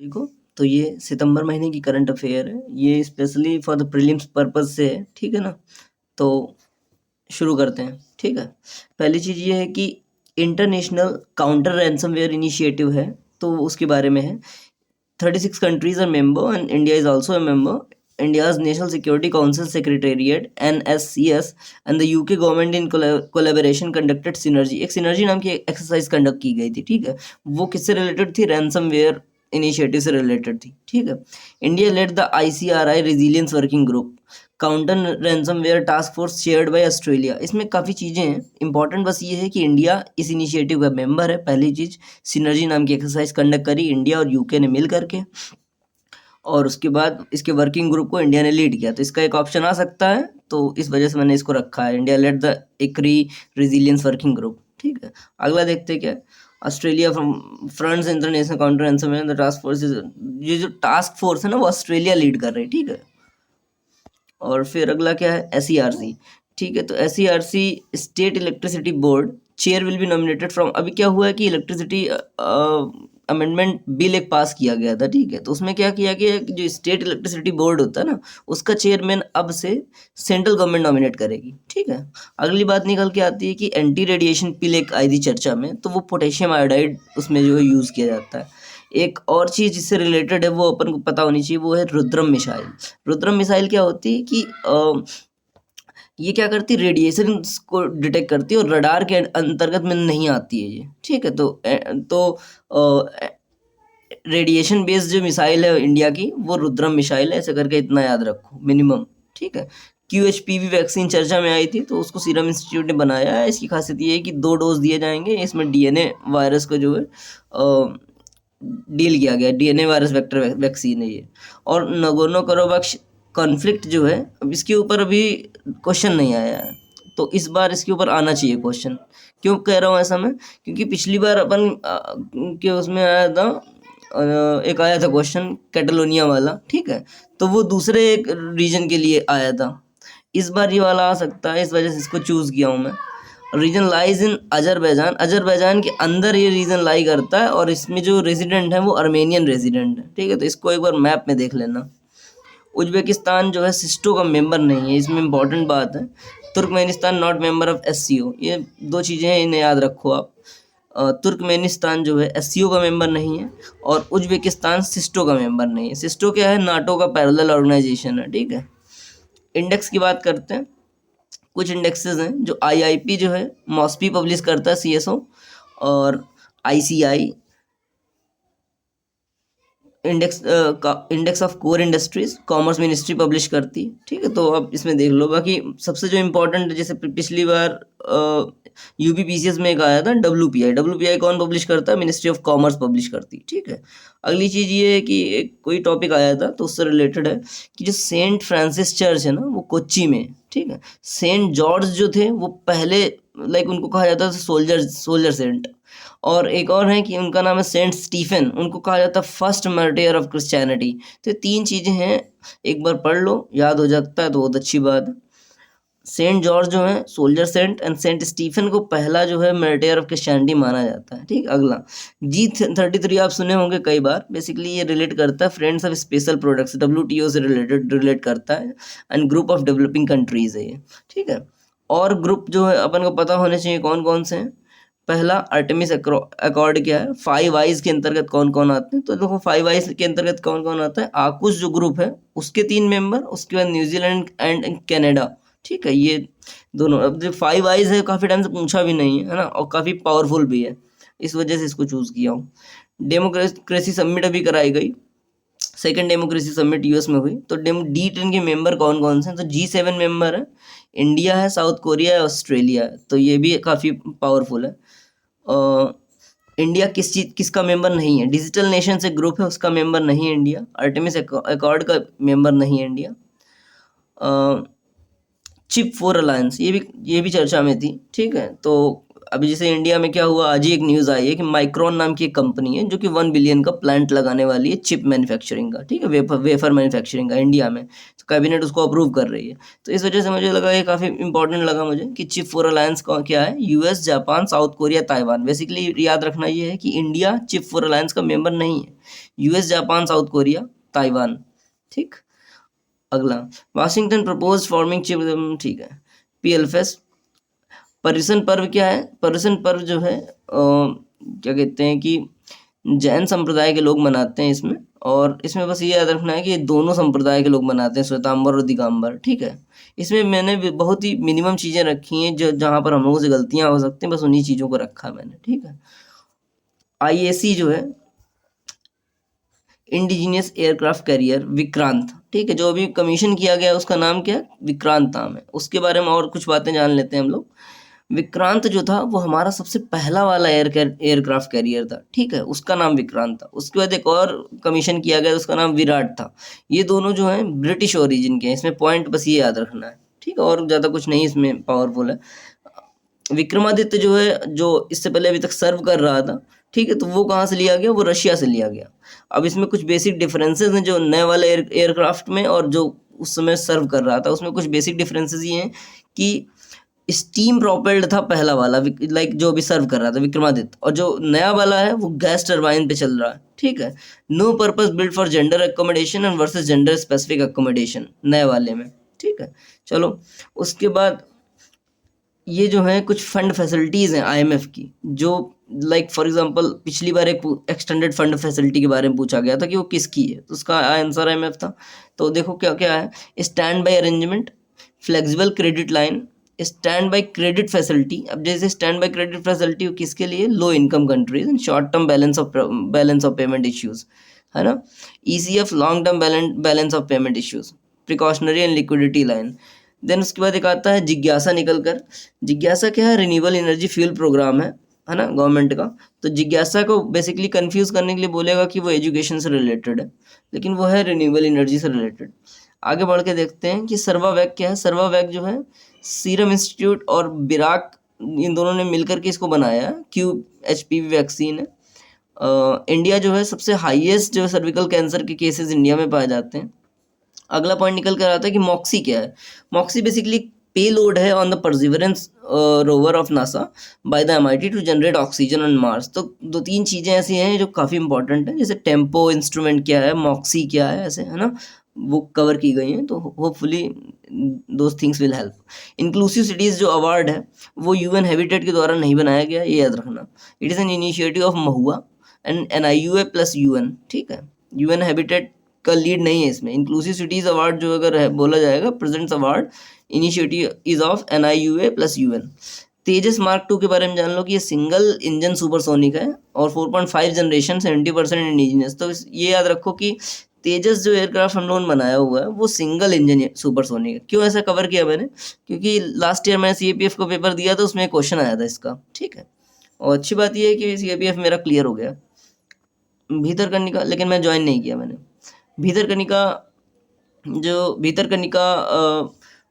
देखो, तो ये सितंबर महीने की करंट अफेयर है। ये specially for the prelims purpose से है, ठीक है ना। तो शुरू करते हैं, ठीक है। पहली चीज़ ये है कि इंटरनेशनल काउंटर रैंसमवेयर इनिशिएटिव है, तो उसके बारे में है। 36 countries are member and India is also a member. India's National Security Council Secretariat NSCS and the UK government in collaboration conducted synergy, एक synergy नाम की एक्सरसाइज कंडक्ट की गई थी, ठीक है। वो किससे रिलेटेड थी? रैंसमवेयर इनिशिएटिव से रिलेटेड थी, ठीक है। India lead the ICRI resilience working group counter ransomware task force shared by Australia. इसमें काफ़ी चीज़ें हैं, इंपॉर्टेंट बस ये है कि इंडिया इस इनिशिएटिव का मेंबर है। पहली चीज़, सिनर्जी नाम की एक्सरसाइज कंडक्ट करी इंडिया और यूके ने मिल करके, और उसके बाद इसके वर्किंग ग्रुप को इंडिया ने लीड किया। तो इसका एक ऑप्शन आ सकता है, तो इस वजह से मैंने इसको रखा है, इंडिया लेड द इक्री रेजिलियंस वर्किंग ग्रुप, ठीक है। अगला देखते क्या है, Australia from fronts international counter ransomware the task force. ये जो टास्क फोर्स है ना, वो ऑस्ट्रेलिया लीड कर रही है, ठीक है। और फिर अगला क्या है, SERC, ठीक है। तो SERC state electricity board chair will be nominated from. अभी क्या हुआ है कि इलेक्ट्रिसिटी अमेंडमेंट बिल एक पास किया गया था, ठीक है। तो उसमें क्या किया गया कि जो स्टेट इलेक्ट्रिसिटी बोर्ड होता है ना, उसका चेयरमैन अब से सेंट्रल गवर्नमेंट नॉमिनेट करेगी, ठीक है। अगली बात निकल के आती है कि एंटी रेडिएशन पिल एक आई थी चर्चा में, तो वो पोटेशियम आयोडाइड उसमें जो है यूज़ किया जाता है। एक और चीज़ जिससे रिलेटेड है वो अपन को पता होनी चाहिए, वो है रुद्रम मिसाइल। रुद्रम मिसाइल क्या होती है कि ये क्या करती है, रेडिएशन को डिटेक्ट करती है और रडार के अंतर्गत में नहीं आती है ये, ठीक है। तो रेडिएशन बेस्ड जो मिसाइल है इंडिया की, वो रुद्रम मिसाइल है, ऐसे करके इतना याद रखो मिनिमम, ठीक है। QHPV वैक्सीन चर्चा में आई थी, तो उसको सीरम इंस्टीट्यूट ने बनाया है। इसकी खासियत ये है कि 2 डोज दिए जाएंगे। इसमें DNA वायरस को जो है डील किया गया, DNA वायरस वेक्टर वैक्सीन है ये। और नगोर्नो कराबाख कॉन्फ्लिक्ट जो है, अब इसके ऊपर अभी क्वेश्चन नहीं आया है, तो इस बार इसके ऊपर आना चाहिए क्वेश्चन। क्यों कह रहा हूँ ऐसा मैं, क्योंकि पिछली बार अपन के उसमें आया था, एक आया था क्वेश्चन कैटलोनिया वाला, ठीक है। तो वो दूसरे एक रीजन के लिए आया था, इस बार ये वाला आ सकता है, इस वजह से इसको चूज़ किया हूँ मैं। Reason lies in Azerbaijan, Azerbaijan के अंदर ये रीजन लाई करता है, और इसमें जो रेजिडेंट है वो अर्मेनियन रेजिडेंट है, ठीक है। तो इसको एक बार मैप में देख लेना। उज्बेकिस्तान जो है सिस्टो का मेंबर नहीं है, इसमें इंपॉर्टेंट बात है। Turkmenistan not member of SCO, ये 2 चीज़ें हैं, इन्हें याद रखो आप। तुर्कमेनिस्तान जो है SCO का मेंबर नहीं है, और उज्बेकिस्तान सिस्टो का मेंबर नहीं है। सिस्टो क्या है, नाटो का पैरेलल ऑर्गेनाइजेशन है, ठीक है। इंडेक्स की बात करते हैं। कुछ इंडेक्सेस हैं जो IIP जो है मॉस्पी पब्लिश करता है, CSO, और ICI index of core industries commerce ministry publish करती है, ठीक है। तो अब इसमें देख लो। बाकी सबसे जो इम्पोर्टेंट, जैसे पिछली बार UPPCS में एक आया था WPI कौन पब्लिश करता है? मिनिस्ट्री ऑफ कॉमर्स पब्लिश करती है, ठीक है। अगली चीज़ ये है कि एक कोई टॉपिक आया था, तो उससे रिलेटेड है कि जो सेंट फ्रांसिस चर्च है ना, वो कोच्चि में, ठीक है। सेंट जॉर्ज जो थे वो पहले, लाइक उनको कहा जाता था सोल्जर सेंट। और एक और है कि उनका नाम है सेंट स्टीफन, उनको कहा जाता है फर्स्ट मार्टियर ऑफ क्रिश्चियनिटी। तो ये 3 चीज़ें हैं, एक बार पढ़ लो, याद हो जाता है तो बहुत अच्छी बात है। सेंट जॉर्ज जो है soldier saint, and Saint Stephen को पहला जो है मार्टियर ऑफ क्रिश्चियनिटी माना जाता है, ठीक। अगला G33 आप सुने होंगे कई बार। बेसिकली ये रिलेट करता है friends of special products, WTO से रिलेट करता है, and group of developing countries है ये, ठीक है। और ग्रुप जो है अपन को पता होने चाहिए कौन कौन से हैं। पहला आर्टेमिस अकॉर्ड क्या है, 5 आइज के अंतर्गत कौन कौन आते हैं? तो देखो 5 आइज के अंतर्गत कौन कौन आता है, आकुश जो ग्रुप है उसके 3 मेंबर, उसके बाद न्यूजीलैंड एंड कनाडा, ठीक है। ये दोनों, अब जो 5 आइज है काफ़ी टाइम से पूछा भी नहीं है ना, और काफ़ी पावरफुल भी है, इस वजह से इसको चूज़ किया हूँ। डेमोक्रेसी समिट अभी कराई गई, सेकेंड डेमोक्रेसी समिट US में हुई। तो D10 के मेंबर कौन कौन से हैं? तो G7 मेंबर है, इंडिया है, साउथ कोरिया है, ऑस्ट्रेलिया है, तो ये भी काफ़ी पावरफुल है। इंडिया किसका मेंबर नहीं है? डिजिटल नेशन से ग्रुप है, उसका मेंबर नहीं है इंडिया। आर्टेमिस अकॉर्ड का मेंबर नहीं है इंडिया। चिप 4 अलायंस, ये भी चर्चा में थी, ठीक है। तो अभी जैसे इंडिया में क्या हुआ, आज ही एक न्यूज़ आई है कि माइक्रोन नाम की एक कंपनी है जो कि 1 बिलियन का प्लांट लगाने वाली है चिप मैन्युफैक्चरिंग का, ठीक है, वेफर मैन्युफैक्चरिंग का इंडिया में। तो कैबिनेट उसको अप्रूव कर रही है। तो इस वजह से मुझे लगा ये काफ़ी इंपॉर्टेंट लगा मुझे कि चिप फोर अलायंस का क्या है, US, Japan, south Korea, Taiwan. Basically याद रखना ये है कि इंडिया चिप फोर अलायंस का मेंबर नहीं है, US, Japan, south Korea, Taiwan, ठीक। अगला, वाशिंगटन प्रपोज फॉर्मिंग चिप, ठीक है। पीएलएफएस, पर्युषण पर्व क्या है, पर्युषण पर्व जो है क्या कहते हैं कि जैन संप्रदाय के लोग मनाते हैं इसमें, और इसमें बस ये याद रखना है कि ये दोनों संप्रदाय के लोग मनाते हैं, श्वेतांबर और दिगंबर, ठीक है। इसमें मैंने बहुत ही मिनिमम चीज़ें रखी हैं जो जहाँ पर हम लोगों से गलतियाँ हो सकती हैं, बस उन्हीं चीज़ों को रखा है मैंने, ठीक है। आईएसी जो है इंडिजीनियस एयरक्राफ्ट कैरियर विक्रांत, ठीक है, जो अभी कमीशन किया गया है उसका नाम क्या है, विक्रांत नाम है। उसके बारे में और कुछ बातें जान लेते हैं हम लोग। विक्रांत जो था वो हमारा सबसे पहला वाला एयरक्राफ्ट कैरियर था, ठीक है, उसका नाम विक्रांत था। उसके बाद एक और कमीशन किया गया, उसका नाम विराट था। ये दोनों जो हैं ब्रिटिश ओरिजिन के हैं, इसमें पॉइंट बस ये याद रखना है, ठीक है, और ज़्यादा कुछ नहीं इसमें पावरफुल है। विक्रमादित्य जो है, जो इससे पहले अभी तक सर्व कर रहा था, ठीक है, तो वो कहाँ से लिया गया, वो रशिया से लिया गया। अब इसमें कुछ बेसिक डिफरेंसेस हैं जो नए वाले एयरक्राफ्ट में और जो उस समय सर्व कर रहा था उसमें कुछ बेसिक डिफरेंसेस ये हैं कि स्टीम प्रोपेल्ड था पहला वाला, लाइक जो अभी सर्व कर रहा था विक्रमादित्य, और जो नया वाला है वो गैस टरबाइन पे चल रहा है, ठीक है। No purpose build for gender accommodation and versus gender specific accommodation नए वाले में, ठीक है। चलो, उसके बाद ये जो है कुछ फंड फैसिलिटीज़ हैं आईएमएफ की, जो लाइक फॉर एग्जांपल पिछली बार एक एक्सटेंडेड फंड फैसिलिटी के बारे में पूछा गया था कि वो किसकी है, तो उसका आंसर आईएमएफ था। तो देखो क्या क्या है, stand by arrangement, flexible credit line, stand by credit facility. अब जैसे स्टैंड बाय क्रेडिट फैसिलिटी किसके लिए, low income countries and short term balance of payment issues, है ना। ECF, long term balance of payment issues, precautionary and liquidity line. Then उसके बाद एक आता है जिज्ञासा निकल कर। जिज्ञासा क्या है, रिन्यूएबल एनर्जी फ्यूल प्रोग्राम है ना, गवर्नमेंट का। तो जिज्ञासा को बेसिकली कंफ्यूज करने के लिए बोलेगा कि वो एजुकेशन से रिलेटेड है, लेकिन वो है रिन्यूएबल एनर्जी से रिलेटेड। आगे बढ़ के देखते हैं कि सर्वावैक क्या है। सर्वावैक जो है सीरम इंस्टीट्यूट और बिराक, इन दोनों ने मिलकर के इसको बनाया है, QHPV वैक्सीन है। इंडिया जो है सबसे हाईएस्ट जो सर्विकल कैंसर के केसेस इंडिया में पाए जाते हैं। अगला पॉइंट निकल कर आता है कि मॉक्सी क्या है। मॉक्सी बेसिकली पेलोड है on the perseverance rover of NASA by the MIT to generate oxygen on Mars. तो दो तीन चीज़ें ऐसी हैं जो काफ़ी इंपॉर्टेंट हैं, जैसे टेम्पो इंस्ट्रूमेंट क्या है, मॉक्सी क्या है, ऐसे है ना, वो कवर की गई हैं। तो hopefully those things will help. Inclusive cities जो अवार्ड है वो यूएन हैबिटेट के द्वारा नहीं बनाया गया, ये याद रखना। It is an initiative of Mahua and NIUA plus UN, ठीक है। यूएन हैबिटेट का लीड नहीं है इसमें। इंक्लूसिव सिटीज़ अवार्ड जो अगर है बोला जाएगा, presents award initiative is of NIUA plus UN। Tejas mark 2 के बारे में जान लो कि ये सिंगल इंजन सुपरसोनिक है और 4.5 जनरेशन, 70% इंडिजिनस। तो ये याद रखो कि तेजस जो एयरक्राफ्ट हम लोगों ने बनाया हुआ है वो सिंगल इंजन सुपरसोनिक है। क्यों ऐसा कवर किया मैंने, क्योंकि लास्ट ईयर मैंने CAPF को पेपर दिया था, उसमें क्वेश्चन आया था इसका, ठीक है। और अच्छी बात यह है कि CAPF मेरा क्लियर हो गया। भीतरकनिका, लेकिन मैं ज्वाइन नहीं किया मैंने। भीतरकनिका, जो भीतरकनिका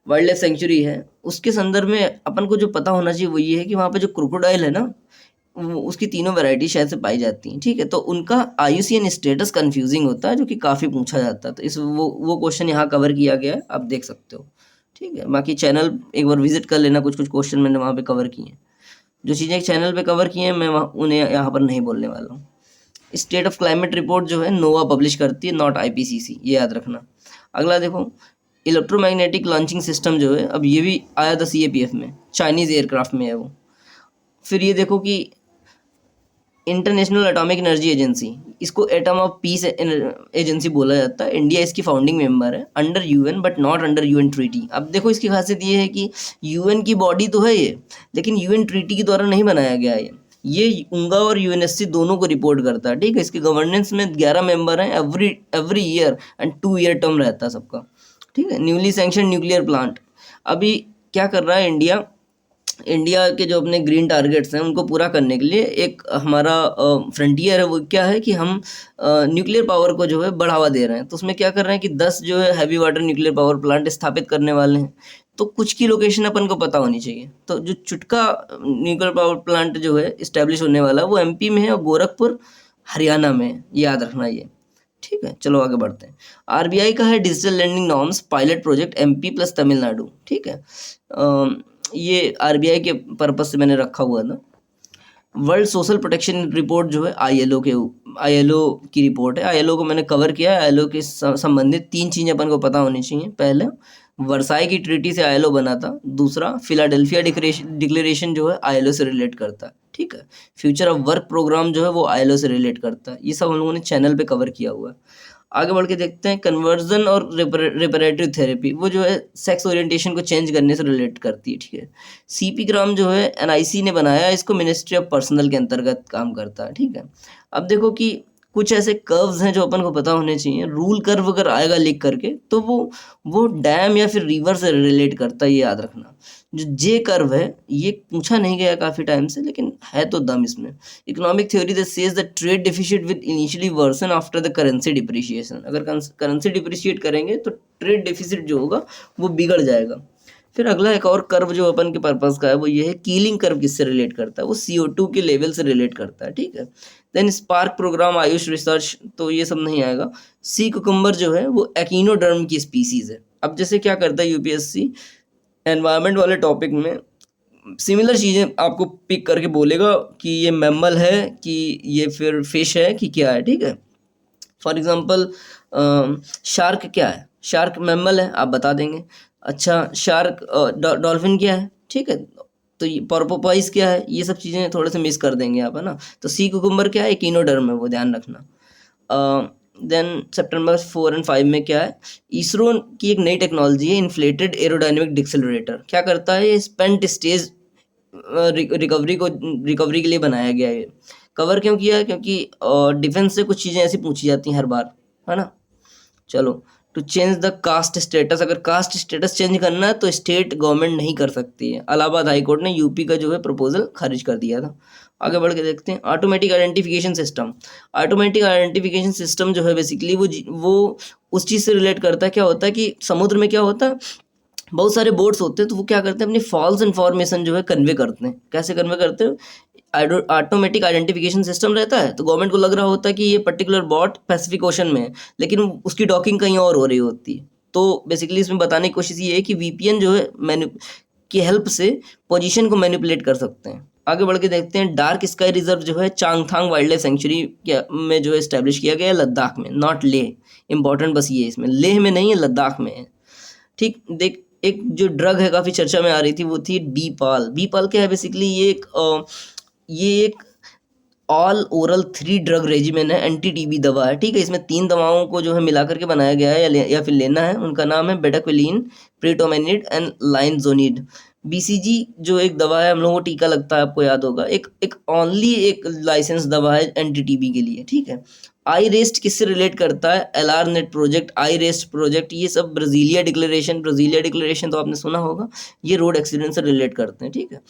वाइल्ड लाइफ सेंचुरी है, उसके संदर्भ में अपन को जो पता होना चाहिए वो ये है कि वहाँ पे जो क्रोकोडाइल है ना, उसकी तीनों वैरायटी शायद से पाई जाती हैं, ठीक है। तो उनका IUCN स्टेटस कंफ्यूजिंग होता है, जो कि काफ़ी पूछा जाता है। तो इस वो क्वेश्चन यहाँ कवर किया गया है, आप देख सकते हो, ठीक है। बाकी चैनल एक बार विजिट कर लेना, कुछ कुछ क्वेश्चन मैंने वहाँ पे कवर किए हैं। जो चीज़ें चैनल पे कवर की हैं मैं उन्हें यहाँ पर नहीं बोलने वाला हूँ। स्टेट ऑफ क्लाइमेट रिपोर्ट जो है नोवा पब्लिश करती है, नॉट IPCC, ये याद रखना। अगला देखो, इलेक्ट्रोमैग्नेटिक लॉन्चिंग सिस्टम जो है, अब ये भी आया था CAPF में, चाइनीज़ एयरक्राफ्ट में है वो। फिर ये देखो कि इंटरनेशनल एटॉमिक एनर्जी एजेंसी, इसको एटम ऑफ पीस एजेंसी बोला जाता है। इंडिया इसकी फाउंडिंग मेंबर है, under UN but not under UN treaty. अब देखो इसकी खासियत ये है कि UN की बॉडी तो है ये, लेकिन UN ट्रीटी के द्वारा नहीं बनाया गया है ये उंगा और UNSC दोनों को रिपोर्ट करता है, ठीक है। इसके गवर्नेंस में 11 मेंबर हैं, every year and 2 year term रहता है सबका, ठीक है। न्यूली सैंक्शन न्यूक्लियर प्लांट, अभी क्या कर रहा है इंडिया, इंडिया के जो अपने ग्रीन टारगेट्स हैं उनको पूरा करने के लिए एक हमारा फ्रंटियर है, वो क्या है कि हम न्यूक्लियर पावर को जो है बढ़ावा दे रहे हैं। तो उसमें क्या कर रहे हैं कि 10 जो है heavy water nuclear power plant स्थापित करने वाले हैं। तो कुछ की लोकेशन अपन को पता होनी चाहिए। तो जो चुटका न्यूक्लियर पावर प्लांट जो है इस्टेब्लिश होने वाला है वो एमपी में है और गोरखपुर हरियाणा में है, याद रखना ये। ठीक है, चलो आगे बढ़ते हैं। आरबीआई का है digital lending norms pilot project MP plus Tamil Nadu. ठीक है, ये आरबीआई के पर्पज से मैंने रखा हुआ था। वर्ल्ड सोशल प्रोटेक्शन रिपोर्ट जो है आईएलओ की रिपोर्ट है। आईएलओ को मैंने कवर किया है। आईएलओ के संबंधित 3 चीज़ें अपन को पता होनी चाहिए। पहले, वर्साई की ट्रीटी से आईएलओ बना था। दूसरा, फिलाडेल्फिया डिक्लेरेशन जो है आईएलओ से रिलेट करता है। ठीक है, फ्यूचर ऑफ वर्क प्रोग्राम जो है वो आईएलओ से रिलेट करता है। ये सब हम लोगों ने चैनल पे कवर किया हुआ है। आगे बढ़ के देखते हैं, कन्वर्जन और रिपरेटिव थेरेपी, वो जो है सेक्स ओरिएंटेशन को चेंज करने से रिलेट करती है। ठीक है, सीपी ग्राम जो है एनआईसी ने बनाया, इसको मिनिस्ट्री ऑफ पर्सनल के अंतर्गत काम करता है। ठीक है, अब देखो कि कुछ ऐसे कर्व्स हैं जो अपन को पता होने चाहिए। रूल कर्व अगर आएगा लिख करके तो वो डैम या फिर रिवर से रिलेट करता है, ये याद रखना। जो जे कर्व है ये पूछा नहीं गया काफ़ी टाइम से, लेकिन है तो दम इसमें। Economic theory that says the trade deficit with initially worsen after the currency depreciation. अगर करेंसी डिप्रिशिएट करेंगे तो ट्रेड डेफिसिट जो होगा वो बिगड़ जाएगा। फिर अगला एक और कर्व जो अपन के पर्पस का है वो ये है, कीलिंग कर्व किससे रिलेट करता है, वो CO2 के लेवल से रिलेट करता है। ठीक है, then spark programme, AYUSH research, तो ये सब नहीं आएगा। सी कुकुम्बर जो है वो एकिनोडर्म की स्पीसीज है। अब जैसे क्या करता है यूपीएससी एनवायरनमेंट वाले टॉपिक में सिमिलर चीज़ें आपको पिक करके बोलेगा कि ये मैमल है कि ये फिर फिश है कि क्या है। ठीक है, फॉर एग्जांपल शार्क क्या है, शार्क मैमल है आप बता देंगे। अच्छा, शार्क डॉल्फिन क्या है। ठीक है, तो ये पोर्पोपाइज क्या है, ये सब चीज़ें थोड़े से मिस कर देंगे आप, है ना। तो सी कुकुम्बर क्या है, एकिनोडर्म है, वो ध्यान रखना। देन सितंबर 4 और 5 में क्या है, इसरो की एक नई टेक्नोलॉजी है इन्फ्लेटेड एरोडायनेमिक डिक्सेलरेटर। क्या करता है, ये स्पेंट स्टेज रिकवरी के लिए बनाया गया है। कवर क्यों किया है, क्योंकि डिफेंस से कुछ चीज़ें ऐसी पूछी जाती हैं हर बार, है ना। चलो, to change the caste status, अगर कास्ट स्टेटस चेंज करना है तो स्टेट गवर्नमेंट नहीं कर सकती है। इलाहाबाद हाई कोर्ट ने यूपी का जो है प्रपोजल खारिज कर दिया था। आगे बढ़ के देखते हैं, automatic identification system. Automatic identification system जो है बेसिकली वो उस चीज़ से रिलेट करता है। क्या होता है कि समुद्र में क्या होता है, बहुत सारे बोट्स होते हैं, तो वो क्या करते हैं, अपनी फॉल्स इन्फॉर्मेशन जो है कन्वे करते हैं। कैसे कन्वे करते हैं, ऑटोमेटिक आइडेंटिफिकेशन सिस्टम रहता है, तो गवर्नमेंट को लग रहा होता है कि ये पर्टिकुलर बॉट पैसिफिक ओशन में है, लेकिन उसकी डॉकिंग कहीं और हो रही होती है। तो बेसिकली इसमें बताने की कोशिश ये है कि वीपीएन जो है की हेल्प से पोजीशन को मैनिपुलेट कर सकते हैं। आगे बढ़ के देखते हैं, डार्क स्काई रिजर्व जो है चांगथांग वाइल्ड लाइफ सेंचुरी में जो है इस्टेब्लिश किया गया है, लद्दाख में, नॉट लेह। इंपॉर्टेंट बस ये इसमें लेह में नहीं है, लद्दाख में है। ठीक, देख, एक जो ड्रग है काफ़ी चर्चा में आ रही थी, वो थी बीपाल। बीपाल क्या है, बेसिकली ये एक ऑल ओरल 3 ड्रग रेजिमेन है, एंटी टीबी दवा है। ठीक है, इसमें 3 दवाओं को जो है मिला करके बनाया गया है या फिर लेना है। उनका नाम है बेटाक्विलीन, प्रीटोमेनिड एंड लाइनजोनिड। बीसीजी जो एक दवा है, हम लोगों को टीका लगता है, आपको याद होगा, एक ओनली एक लाइसेंस दवा है एंटी टीबी के लिए। ठीक है, आई रेस्ट किससे रिलेट करता है, एलआर नेट प्रोजेक्ट, आई रेस्ट प्रोजेक्ट, ये सब ब्राजीलिया डिक्लेरेशन तो आपने सुना होगा, ये रोड एक्सीडेंट से रिलेट करते हैं। ठीक है,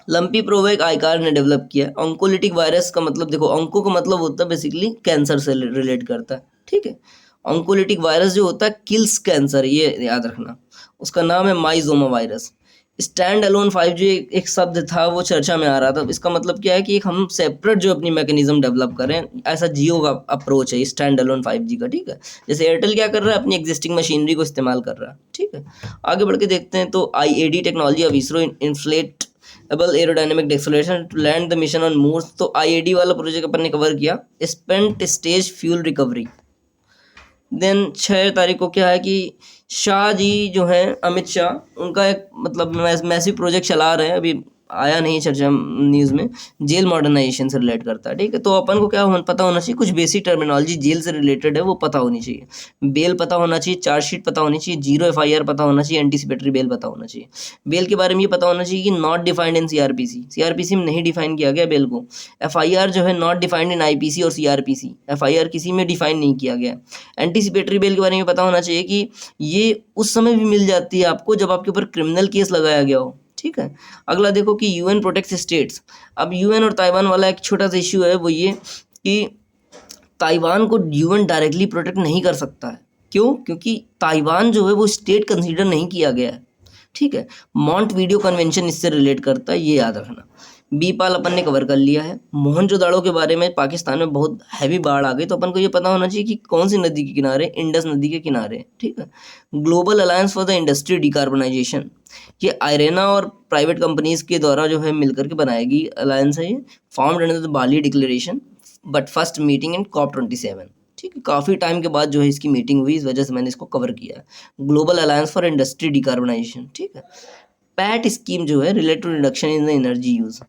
लंपी प्रोवेक आईकार ने डेवलप किया। ऑन्कोलिटिक वायरस का मतलब देखो, ऑन्को का मतलब होता है बेसिकली कैंसर से रिलेट करता है। ठीक है, ऑन्कोलिटिक वायरस जो होता है किल्स कैंसर, ये याद रखना। उसका नाम है माइजोमा वायरस। स्टैंड अलोन 5G एक शब्द था, वो चर्चा में आ रहा था। इसका मतलब क्या है कि एक हम सेपरेट जो अपनी मैकेनिज्म डेवलप करें, ऐसा जियो का अप्रोच है स्टैंड अलोन 5G का। ठीक है, जैसे एयरटेल क्या कर रहा है, अपनी एग्जिस्टिंग मशीनरी को इस्तेमाल कर रहा है। ठीक है, आगे बढ़ के देखते हैं, तो IAD technology of ISRO inflatable aerodynamic deceleration to land the mission on moon. तो IAD वाला प्रोजेक्ट अपन ने कवर किया। Spent stage fuel recovery. Then 6 तारीख को क्या है कि शाह जी जो हैं, अमित शाह, उनका एक मतलब मैसिव प्रोजेक्ट चला रहे हैं, अभी आया नहीं चर्चा न्यूज़ में, जेल मॉडर्नाइजेशन से रिलेट करता है। ठीक है, तो अपन को क्या पता होना चाहिए, कुछ बेसिक टर्मिनोलॉजी जेल से रिलेटेड है वो पता होनी चाहिए। बेल पता होना चाहिए, चार्जशीट पता होनी चाहिए, 0 FIR पता होना चाहिए, एंटीसिपेटरी बेल पता होना चाहिए। बेल के बारे में ये पता होना चाहिए कि नॉट डिफाइंड इन सीआरपीसी में नहीं डिफाइन किया गया बेल को। FIR जो है नॉट डिफाइंड इन IPC और CRPC, FIR किसी में डिफाइन नहीं किया गया। एंटीसिपेटरी बेल के बारे में पता होना चाहिए कि ये उस समय भी मिल जाती है आपको जब आपके ऊपर क्रिमिनल केस लगाया गया हो। ठीक है। अगला देखो कि यूएन प्रोटेक्ट्स स्टेट्स। अब यूएन और ताइवान वाला एक छोटा सा इश्यू है, वो ये कि ताइवान को यूएन डायरेक्टली प्रोटेक्ट नहीं कर सकता है। क्यों? क्योंकि ताइवान जो है वो स्टेट कंसीडर नहीं किया गया है, ठीक है। मॉन्टवीडियो कन्वेंशन इससे रिलेट करता है, ये याद रखना। बीपाल अपन ने कवर कर लिया है। मोहनजोदाड़ो के बारे में, पाकिस्तान में बहुत हैवी बाढ़ आ गई, तो अपन को ये पता होना चाहिए कि कौन सी नदी के किनारे, इंडस नदी के किनारे, ठीक है। Global alliance for the industry decarbonisation, ये आयरेना और प्राइवेट कंपनीज के द्वारा जो है मिलकर के बनाई गई अलायंस है, ये formed under the Bali declaration but first meeting in COP27, ठीक है। काफ़ी टाइम के बाद जो है इसकी मीटिंग हुई, इस वजह से मैंने इसको कवर किया है। Global alliance for industry decarbonisation, ठीक है। पैट स्कीम जो है related to reduction in the energy use.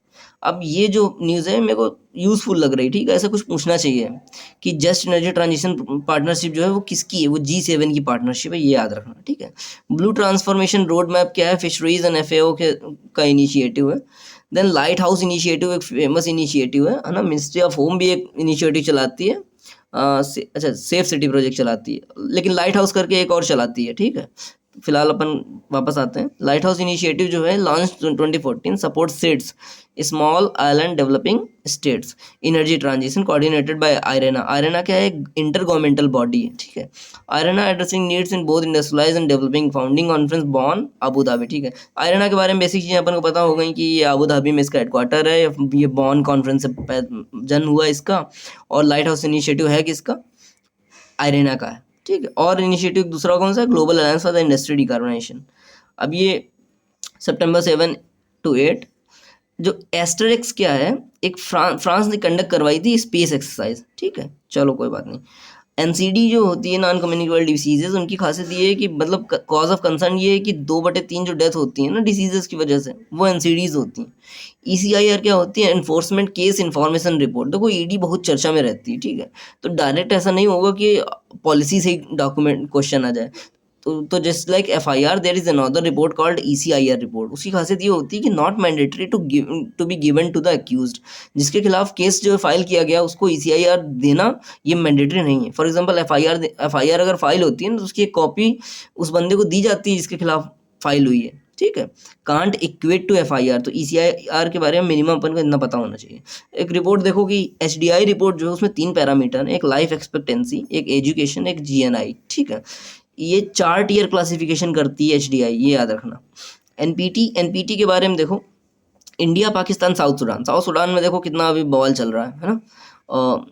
अब ये जो न्यूज़ है मेरे को यूज़फुल लग रही, ठीक है। ऐसा कुछ पूछना चाहिए कि जस्ट एनर्जी ट्रांजिशन पार्टनरशिप जो है वो किसकी है, वो G7 की पार्टनरशिप है, ये याद रखना, ठीक है। ब्लू ट्रांसफॉर्मेशन रोड मैप क्या है, फिशरीज एंड FAO का इनिशिएटिव है। देन लाइट हाउस इनिशिएटिव एक फेमस इनिशिएटिव है ना। मिनिस्ट्री ऑफ होम भी एक इनिशिएटिव चलाती है, अच्छा सेफ सिटी प्रोजेक्ट चलाती है, लेकिन लाइट हाउस करके एक और चलाती है, ठीक है। फिलहाल अपन वापस आते हैं। लाइट हाउस इनिशिएटिव जो है launch 2014, support states, small island developing states, energy transition, coordinated by IRENA. IRENA क्या है, इंटर गवर्नमेंटल बॉडी है, ठीक है। IRENA addressing needs in both industrialise and developing, founding conference Bonn Abu Dhabi, ठीक है। आयरेना के बारे में बेसिक चीज़ें अपन को पता हो गई कि ये अबू धाबी में इसका हेडक्वार्टर है, ये बॉन कॉन्फ्रेंस से जन्म हुआ इसका, और लाइट हाउस इनिशिएटिव है किसका, आयरेना का है, ठीक है। और इनिशिएटिव दूसरा कौन सा है, global alliance for the industry decarbonisation. अब ये सितंबर 7 to 8, जो एस्टरेक्स क्या है, एक फ्रांस ने कंडक्ट करवाई थी स्पेस एक्सरसाइज, ठीक है। चलो कोई बात नहीं। NCD जो होती है, नॉन कम्युनिकेबल डिसीजेज, उनकी खासियत ये है कि मतलब कॉज ऑफ कंसर्न ये है कि 2/3 जो डेथ होती है ना डिसीजेज की वजह से, वो NCDs होती हैं। ECIR क्या होती है, एनफोर्समेंट केस इन्फॉर्मेशन रिपोर्ट। देखो ED बहुत चर्चा में रहती है, ठीक है। तो डायरेक्ट ऐसा नहीं होगा कि पॉलिसी से ही डॉक्यूमेंट क्वेश्चन आ जाए। तो just like FIR there is another report called ECIR report. उसकी खासियत ये होती है कि not mandatory to be given to the accused, जिसके खिलाफ केस जो फाइल किया गया उसको ECIR देना ये मैंडेटरी नहीं है। फॉर एग्जांपल FIR अगर फाइल होती है ना, तो उसकी एक कॉपी उस बंदे को दी जाती है जिसके खिलाफ फाइल हुई है, ठीक है। कांट इक्वेट टू FIR, तो ECIR के बारे में मिनिमम अपन को इतना पता होना चाहिए। एक रिपोर्ट देखो कि HDI रिपोर्ट जो है उसमें 3 पैरामीटर है, एक लाइफ एक्सपेक्टेंसी, एक एजुकेशन, एक GNI, ठीक है। ये 4 टियर क्लासिफिकेशन करती है HDI, ये याद रखना। NPT के बारे में देखो, इंडिया, पाकिस्तान, साउथ सूडान में देखो कितना अभी बवाल चल रहा है ना।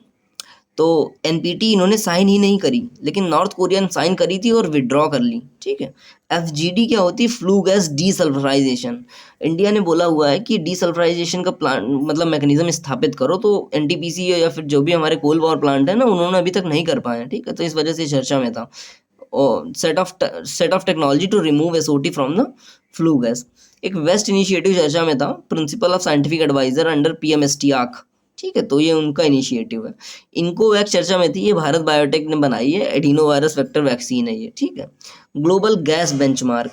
तो NPT इन्होंने साइन ही नहीं करी, लेकिन नॉर्थ कोरिया ने साइन करी थी और विड्रॉ कर ली, ठीक है। FGD क्या होती है, फ्लू गैस डीसल्फराइजेशन। इंडिया ने बोला हुआ है कि डीसल्फराइजेशन का प्लांट मतलब मैकेनिज्म स्थापित करो, तो NTPC या फिर जो भी हमारे कोल पावर प्लांट है ना, उन्होंने अभी तक नहीं कर पाए, ठीक है। तो इस वजह से चर्चा में था। Set of technology to remove SOT from the flue gas. एक वेस्ट इनिशिएटिव चर्चा में था, principal of scientific adviser under PMST आक, ठीक है। तो ये उनका इनिशिएटिव है। इनको वैक्स चर्चा में थी, ये भारत बायोटेक ने बनाई है, एडिनो वायरस वेक्टर वैक्सीन है ये, ठीक है। Global gas benchmark.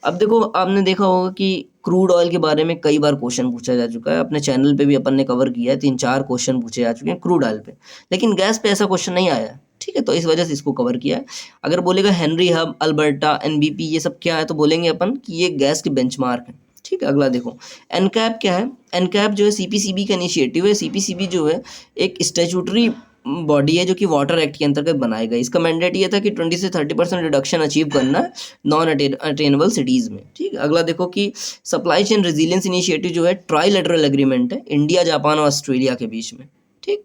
अब देखो आपने देखा होगा कि क्रूड ऑयल के बारे में कई बार क्वेश्चन पूछा जा चुका है, अपने चैनल पे भी अपन ने कवर किया है, 3-4 क्वेश्चन पूछे जा चुके हैं क्रूड ऑयल पे, लेकिन गैस पे ऐसा क्वेश्चन नहीं आया है, ठीक है। तो इस वजह से इसको कवर किया है। अगर बोलेगा हेनरी हब, अल्बर्टा, NBP ये सब क्या है, तो बोलेंगे अपन कि ये गैस के बेंचमार्क है, ठीक है। अगला देखो एनकैप क्या है। एनकैप जो है CPCB का इनिशिएटिव है। CPCB जो है एक स्टैट्यूटरी बॉडी है जो कि वाटर एक्ट के अंतर्गत बनाया गया। इसका मैंडेट ये था कि 20 से 30% रिडक्शन अचीव करना है नॉन अटेनेबल सिटीज़ में, ठीक है। अगला देखो कि सप्लाई चेन रेजिलियंस इनिशिएटिव जो है ट्राइलेटरल एग्रीमेंट है इंडिया, जापान और ऑस्ट्रेलिया के बीच में, ठीक।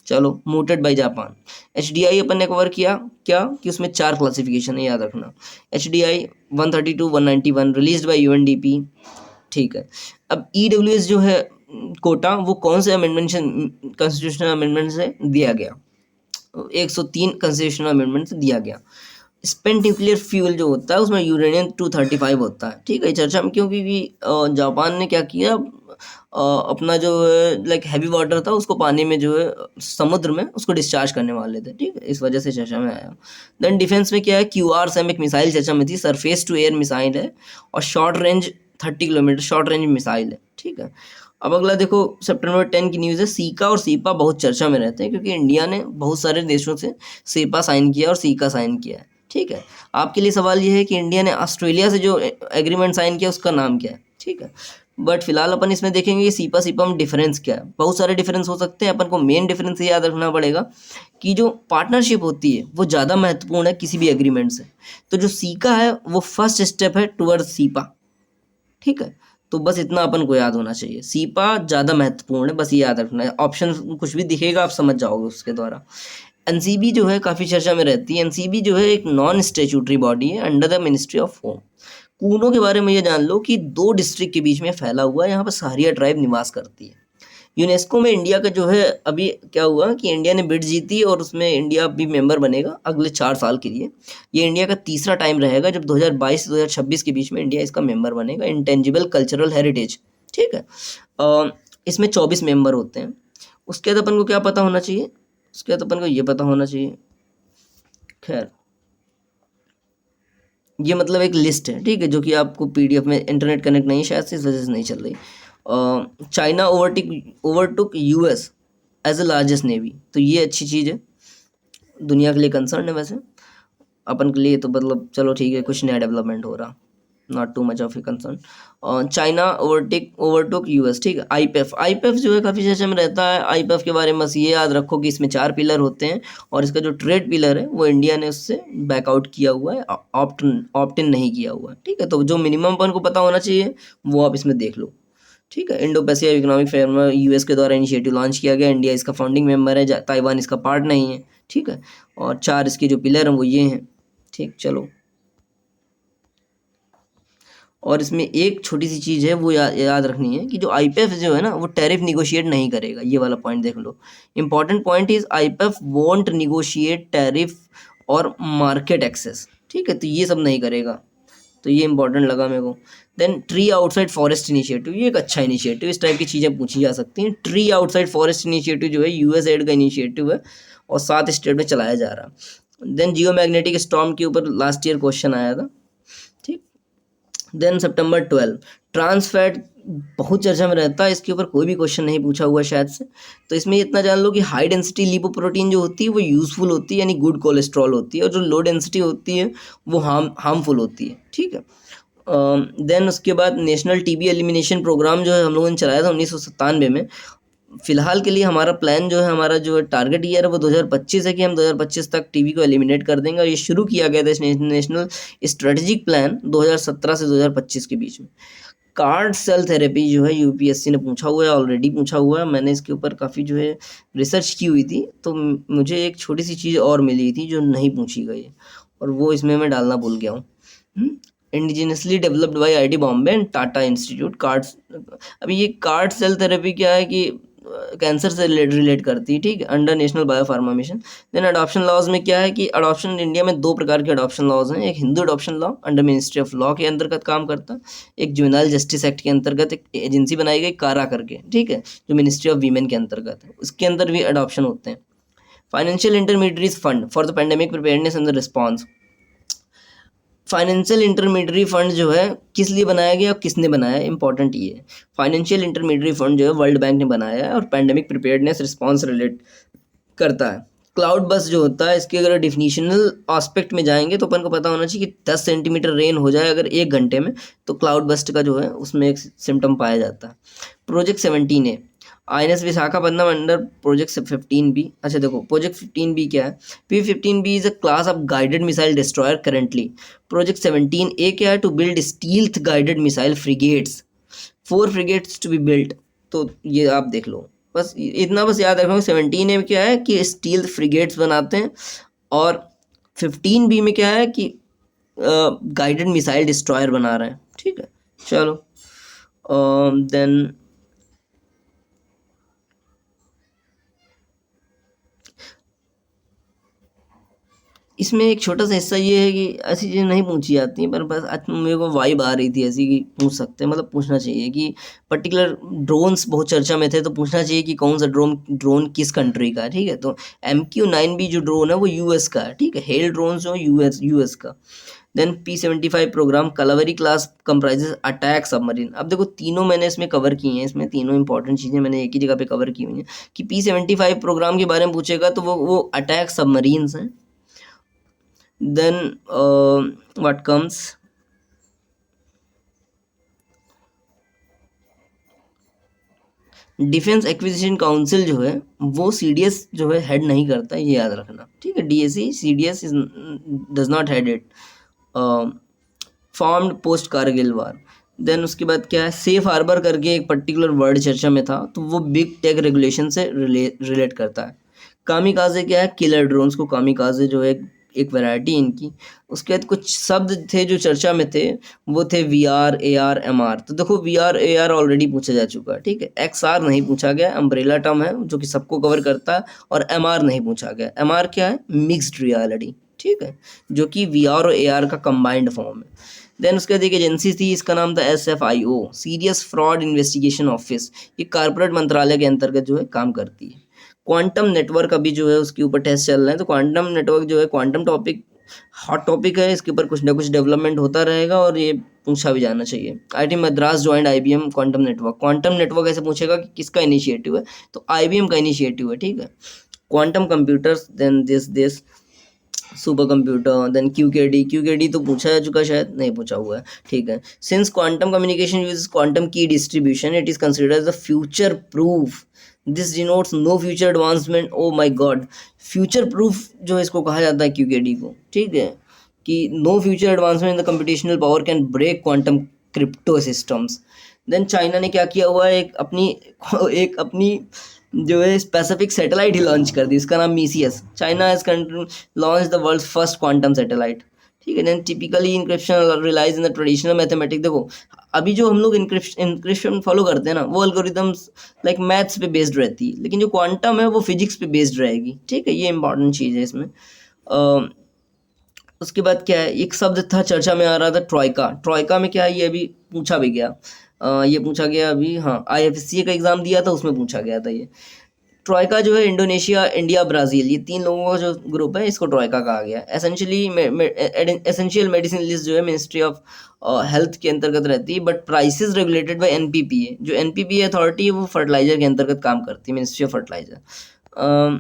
चलो, मूटेड बाय जापान। HDI अपन ने कवर किया क्या कि उसमें 4 क्लासिफिकेशन है, याद रखना। HDI 132, 191 रिलीज्ड बाय UNDP, ठीक है। अब EWS जो है कोटा, वो कौन से अमेंडमेंट से, कॉन्स्टिट्यूशनल अमेंडमेंट से दिया गया, 103 कॉन्स्टिट्यूशनल अमेंडमेंट से दिया गया। स्पेंट न्यूक्लियर फ्यूल जो होता है उसमें यूरेनियम 235 होता है, ठीक है। चर्चा में क्यों, क्योंकि जापान ने क्या किया, अपना जो लाइक हैवी वाटर था उसको पानी में जो है समुद्र में उसको डिस्चार्ज करने वाले थे, ठीक है। इस वजह से चर्चा में आया। देन डिफेंस में क्या है, QRSAM एक मिसाइल चर्चा में थी, सरफेस टू एयर मिसाइल है और short range 30 kilometre short range missile है, ठीक है। अब अगला देखो सितंबर 10 की न्यूज़ है। सीका और सीपा बहुत चर्चा में रहते हैं क्योंकि इंडिया ने बहुत सारे देशों से सीपा साइन किया और सीका साइन किया है, ठीक है। आपके लिए सवाल ये है कि इंडिया ने ऑस्ट्रेलिया से जो एग्रीमेंट साइन किया उसका नाम क्या है, ठीक है। बट फिलहाल अपन इसमें देखेंगे कि सीपा सीपा में डिफरेंस क्या है। बहुत सारे डिफरेंस हो सकते हैं, अपन को मेन डिफरेंस ये याद रखना पड़ेगा कि जो पार्टनरशिप होती है वो ज़्यादा महत्वपूर्ण है किसी भी एग्रीमेंट से। तो जो सीका है वो फर्स्ट स्टेप है टुवर्ड्स सीपा, ठीक है। तो बस इतना अपन को याद होना चाहिए, सीपा ज़्यादा महत्वपूर्ण है, बस ये याद रखना है। ऑप्शन कुछ भी दिखेगा आप समझ जाओगे उसके द्वारा। एनसीबी जो है काफ़ी चर्चा में रहती है। एनसीबी जो है एक नॉन स्टेचुटरी बॉडी है under the ministry of home. Kuno के बारे में ये जान लो कि 2 डिस्ट्रिक्ट के बीच में फैला हुआ है, यहाँ पर सहारिया ट्राइब निवास करती है। यूनेस्को में इंडिया का जो है, अभी क्या हुआ कि इंडिया ने बिड जीती और उसमें इंडिया भी मेंबर बनेगा अगले 4 साल के लिए। ये इंडिया का तीसरा टाइम रहेगा जब 2022 से 2026 के बीच में इंडिया इसका मेंबर बनेगा। इंटेंजिबल कल्चरल हेरिटेज, ठीक है। इसमें 24 मेंबर होते हैं। उसके बाद अपन को क्या पता होना चाहिए, उसके बाद अपन को ये पता होना चाहिए, खैर ये मतलब एक लिस्ट है, ठीक है, जो कि आपको पीडीएफ में, इंटरनेट कनेक्ट नहीं है शायद से, इस वजह से नहीं चल रही। China overtook US as a largest navy, तो ये अच्छी चीज़ है, दुनिया के लिए कंसर्न है। वैसे अपन के लिए तो मतलब चलो ठीक है, कुछ नया डेवलपमेंट हो रहा, not too much of a concern. China overtook US, ठीक है। आईपीएफ जो है काफ़ी चर्चा में रहता है। आईपीएफ के बारे में बस ये याद रखो कि इसमें 4 पिलर होते हैं और इसका जो ट्रेड पिलर है वो इंडिया ने उससे बैकआउट किया हुआ है, ऑप्ट इन नहीं किया हुआ है, ठीक है। तो जो मिनिमम अपन को पता होना चाहिए वो आप इसमें देख लो, ठीक है। Indo Pacific economic forum US के द्वारा इनिशिएटिव लॉन्च किया गया, इंडिया इसका फाउंडिंग मेंबर है, ताइवान इसका पार्ट नहीं है, ठीक है। और 4 इसके जो पिलर हैं वो ये हैं, ठीक। चलो, और इसमें एक छोटी सी चीज़ है वो याद रखनी है कि जो आईपीएफ जो है ना वो टैरिफ निगोशिएट नहीं करेगा, ये वाला पॉइंट देख लो। Important point is IPF won't negotiate tariff और मार्केट एक्सेस, ठीक है। तो ये सब नहीं करेगा, तो ये इंपॉर्टेंट लगा मेरे को। Then tree outside forest initiative, ये एक अच्छा इनिशिएटिव, इस टाइप की चीज़ें पूछी जा सकती हैं। ट्री आउटसाइड फॉरेस्ट इनिशिएटिव जो है यूएस एड का इनिशिएटिव है और 7 स्टेट में चलाया जा रहा। देन जियो मैग्नेटिक स्टॉर्म के ऊपर लास्ट ईयर क्वेश्चन आया था, ठीक। देन सितंबर 12 ट्रांसफैट बहुत चर्चा में रहता है, इसके ऊपर कोई भी क्वेश्चन नहीं पूछा हुआ शायद से। तो इसमें इतना जान लो कि हाई डेंसिटी लिपोप्रोटीन जो होती है वो यूज़फुल होती है, यानी गुड कोलेस्ट्रॉल होती है, और जो लो डेंसिटी होती है वो हार्मफुल होती है, ठीक है। देन उसके बाद नेशनल टीबी एलिमिनेशन प्रोग्राम जो है हम लोगों ने चलाया था 1997 में। फिलहाल के लिए हमारा प्लान जो है, हमारा जो टारगेट ईयर है वो 2025 है कि हम 2025 तक टीबी को एलिमिनेट कर देंगे, और ये शुरू किया गया था नेशनल स्ट्रेटेजिक प्लान 2017 से 2025 के बीच में। कार्ड सेल थेरेपी जो है यूपीएससी ने पूछा हुआ है, ऑलरेडी पूछा हुआ है, मैंने इसके ऊपर काफ़ी जो है रिसर्च की हुई थी, तो मुझे एक छोटी सी चीज़ और मिली थी जो नहीं पूछी गई है, और वो इसमें मैं डालना भूल गया हूँ। Indigenously developed by IIT Bombay and Tata institute cards. अभी ये कार्ड सेल थेरेपी क्या है कि कैंसर से रिलेट करती है, ठीक है, under national biopharma mission. Then adoption laws में क्या है कि अडॉप्शन इंडिया में 2 प्रकार के अडॉप्शन लॉज हैं। एक Hindu adoption law under ministry of law के अंतर्गत काम करता है, एक जुवेनाइल जस्टिस एक्ट के अंतर्गत एक एजेंसी बनाई गई कारा करके, ठीक है, जो मिनिस्ट्री ऑफ वीमेन के अंतर्गत है, उसके अंदर भी अडॉप्शन होते हैं। Financial intermediate fund for the pandemic preparedness and the response. Financial intermediary fund जो है किस लिए बनाया गया और किसने बनाया है, इंपॉर्टेंट ये है। फाइनेंशियल इंटरमीडियरी फंड जो है वर्ल्ड बैंक ने बनाया है और पैंडेमिक प्रिपेयर्डनेस रिस्पांस रिलेट करता है। क्लाउड बस जो होता है, इसके अगर डिफिनीशनल एस्पेक्ट में जाएंगे तो अपन को पता होना चाहिए कि 10 सेंटीमीटर रेन हो जाए अगर 1 घंटे में, तो क्लाउड बस्ट का जो है उसमें एक सिम्टम पाया जाता है। प्रोजेक्ट 17 है INS Visakhapatnam under project 15 B. अच्छा देखो, प्रोजेक्ट 15 बी क्या है? P-15B is a class of guided missile destroyer currently. Project 17A क्या है? To build stealth guided missile frigates, 4 frigates to be built. तो ये आप देख लो, बस इतना बस याद रखो। 17A में क्या है कि स्टील्थ फ्रिगेट्स बनाते हैं, और 15B में क्या है कि गाइडेड मिसाइल डिस्ट्रॉयर बना रहे हैं, ठीक है। चलो, देन इसमें एक छोटा सा हिस्सा ये है कि ऐसी चीज़ें नहीं पूछी जाती हैं, पर बस आज मेरे को वाइब आ रही थी ऐसी कि पूछ सकते हैं, मतलब पूछना चाहिए कि पर्टिकुलर ड्रोन्स बहुत चर्चा में थे, तो पूछना चाहिए कि कौन सा ड्रोन किस कंट्री का है, ठीक है। तो MQ-9B जो ड्रोन है वो यूएस का है, ठीक है। हेल ड्रोन जो यूएस का। Then P-75 programme Kalvari class comprises attack submarine. अब देखो, तीनों मैंने इसमें कवर किए हैं, इसमें तीनों इंपॉर्टेंट चीज़ें मैंने एक ही जगह पे कवर की हुई हैं कि P-75 प्रोग्राम के बारे में पूछेगा तो वो अटैक सबमरीन्स हैं। Then what comes, defence acquisition council जो है वो सीडीएस जो है हेड नहीं करता, ये याद रखना, ठीक है। DAC CDS does not head it, formed post Kargil war. Then उसके बाद क्या है, सेफ हार्बर करके एक पर्टिकुलर वर्ड चर्चा में था, तो वो बिग टेक रेगुलेशन से रिलेट करता है। कामिकाजे क्या है, किलर ड्रोन्स को कामिकाजे जो है एक वैरायटी इनकी। उसके बाद कुछ शब्द थे जो चर्चा में थे, वो थे V R, A R, M R. तो देखो V R A R already पूछा जा चुका है, ठीक है। एक्स आर नहीं पूछा गया, अम्ब्रेला टर्म है जो कि सबको कवर करता है। और एम आर नहीं पूछा गया। एम आर क्या है, मिक्स्ड रियलिटी, ठीक है, जो कि वी आर और ए आर का कंबाइंड फॉर्म है। देन उसके बाद एक एजेंसी थी, इसका नाम था SFIO, serious fraud investigation office. ये कारपोरेट मंत्रालय के अंतर्गत जो है काम करती है। क्वांटम नेटवर्क अभी जो है उसके ऊपर टेस्ट चल रहे हैं, तो क्वांटम नेटवर्क जो है, क्वांटम टॉपिक हॉट टॉपिक है, इसके ऊपर कुछ ना कुछ डेवलपमेंट होता रहेगा और ये पूछा भी जाना चाहिए। IIT Madras joint IBM quantum network. Quantum network ऐसे पूछेगा कि किसका इनिशिएटिव है, तो IBM का इनिशिएटिव है, ठीक है। Quantum computers, then this super computer, then QKD तो पूछा जा चुका, शायद नहीं पूछा हुआ है, ठीक है। Since quantum communication use quantum key distribution, it is considered as the future proof. This denotes no future advancement. Oh my god, future proof जो है इसको कहा जाता है क्यूकेडी को, ठीक है, कि no future advancement in the computational power can break quantum crypto systems. Then China ने क्या किया हुआ है, एक अपनी जो है स्पेसिफिक सैटेलाइट ही लॉन्च कर दी, इसका नाम Micius. China has launch the world first quantum satellite, ठीक है। Then typically encryption relies in the traditional mathematics. देखो अभी जो हम लोग इंक्रिप्शन फॉलो करते हैं ना, वो एल्गोरिदम्स लाइक मैथ्स पे बेस्ड रहती है, लेकिन जो क्वांटम है वो फिजिक्स पे बेस्ड रहेगी, ठीक है। ये इंपॉर्टेंट चीज़ है इसमें। उसके बाद क्या है, एक शब्द था चर्चा में आ रहा था, ट्रॉयका। ट्रॉयका में क्या है, ये अभी पूछा भी गया, ये पूछा गया अभी, हाँ, IFSC का एग्जाम दिया था उसमें पूछा गया था ये। ट्रॉयका जो है इंडोनेशिया, इंडिया, ब्राज़ील, ये 3 लोगों का जो ग्रुप है, इसको ट्रॉयका कहा गया। एसेंशियल मेडिसिन लिस्ट जो है मिनिस्ट्री ऑफ हेल्थ के अंतर्गत रहती है, but prices regulated by NPPA। जो NPPA अथॉरिटी है वो फर्टिलाइजर के अंतर्गत काम करती है, ministry of fertiliser.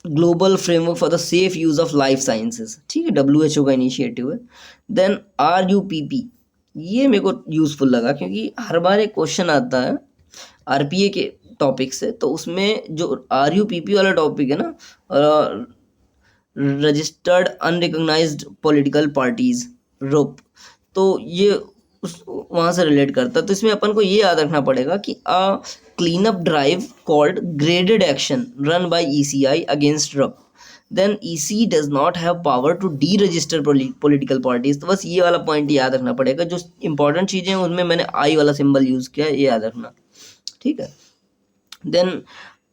Global framework for the safe use of life sciences, ठीक है, WHO का इनिशिएटिव है। देन RUPP, ये मेरे को यूजफुल लगा क्योंकि हर बार एक क्वेश्चन आता है RPA के टॉपिक से, तो उसमें जो RUPP वाला टॉपिक है ना, registered unrecognised political parties, RUP, तो ये उस वहाँ से रिलेट करता है। तो इसमें अपन को ये याद रखना पड़ेगा कि clean up drive called graded action run by ECI against RUP, then EC does not have power to deregister political parties. तो बस ये वाला पॉइंट याद रखना पड़ेगा। जो इंपॉर्टेंट चीज़ें हैं उनमें मैंने I वाला सिंबल यूज़ किया है, ये याद रखना, ठीक है। देन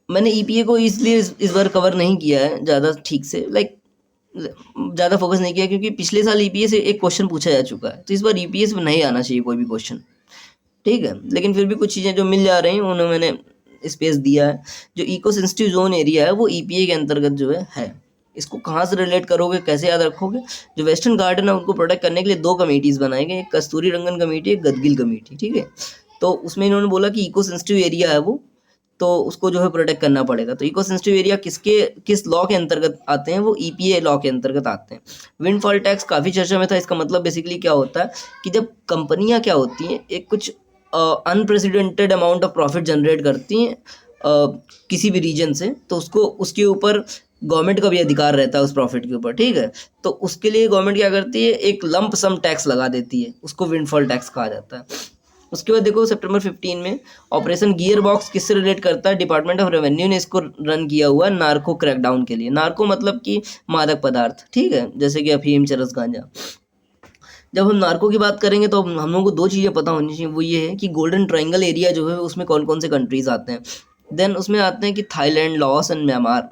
मैंने EPA को इसलिए इस बार कवर नहीं किया है ज़्यादा ठीक से, लाइक ज़्यादा फोकस नहीं किया, क्योंकि पिछले साल EPA से एक क्वेश्चन पूछा जा चुका है, तो इस बार EPA से नहीं आना चाहिए कोई भी क्वेश्चन, ठीक है। लेकिन फिर भी कुछ चीज़ें जो मिल जा रही हैं उन्हें मैंने स्पेस दिया है। जो इको सेंसिटिव जोन एरिया है वो EPA के अंतर्गत जो है। इसको कहाँ से रिलेट करोगे, कैसे याद रखोगे? जो वेस्टर्न गार्डन है उनको प्रोटेक्ट करने के लिए 2 कमेटीज़ बनाई गई, एक कस्तूरी रंगन कमेटी, एक गदगिल कमेटी, ठीक है। तो उसमें इन्होंने बोला कि इको सेंसिटिव एरिया है वो, तो उसको जो है प्रोटेक्ट करना पड़ेगा। तो इको सेंसिटिव एरिया किस लॉ के अंतर्गत आते हैं, वो EPA लॉ के अंतर्गत आते हैं। विंडफॉल टैक्स काफ़ी चर्चा में था। इसका मतलब बेसिकली क्या होता है कि जब कंपनियां क्या होती हैं, एक कुछ unprecedented amount of profit generate करती हैं किसी भी रीजन से, तो उसके ऊपर गवर्नमेंट का भी अधिकार रहता है उस प्रॉफिट के ऊपर, ठीक है। तो उसके लिए गवर्नमेंट क्या करती है, एक लंप सम टैक्स लगा देती है, उसको विंडफॉल टैक्स कहा जाता है। उसके बाद देखो सितंबर 15 में ऑपरेशन गियर बॉक्स किससे रिलेट करता है, डिपार्टमेंट ऑफ रेवेन्यू ने इसको रन किया हुआ है नार्को क्रैकडाउन के लिए। नार्को मतलब कि मादक पदार्थ, ठीक है, जैसे कि अफीम, चरस, गांजा। जब हम नार्को की बात करेंगे तो हम लोगों को 2 चीज़ें पता होनी चाहिए, वो ये है कि गोल्डन ट्रायंगल एरिया जो है उसमें कौन कौन से कंट्रीज आते हैं। देन उसमें आते हैं कि Thailand, Laos and Myanmar.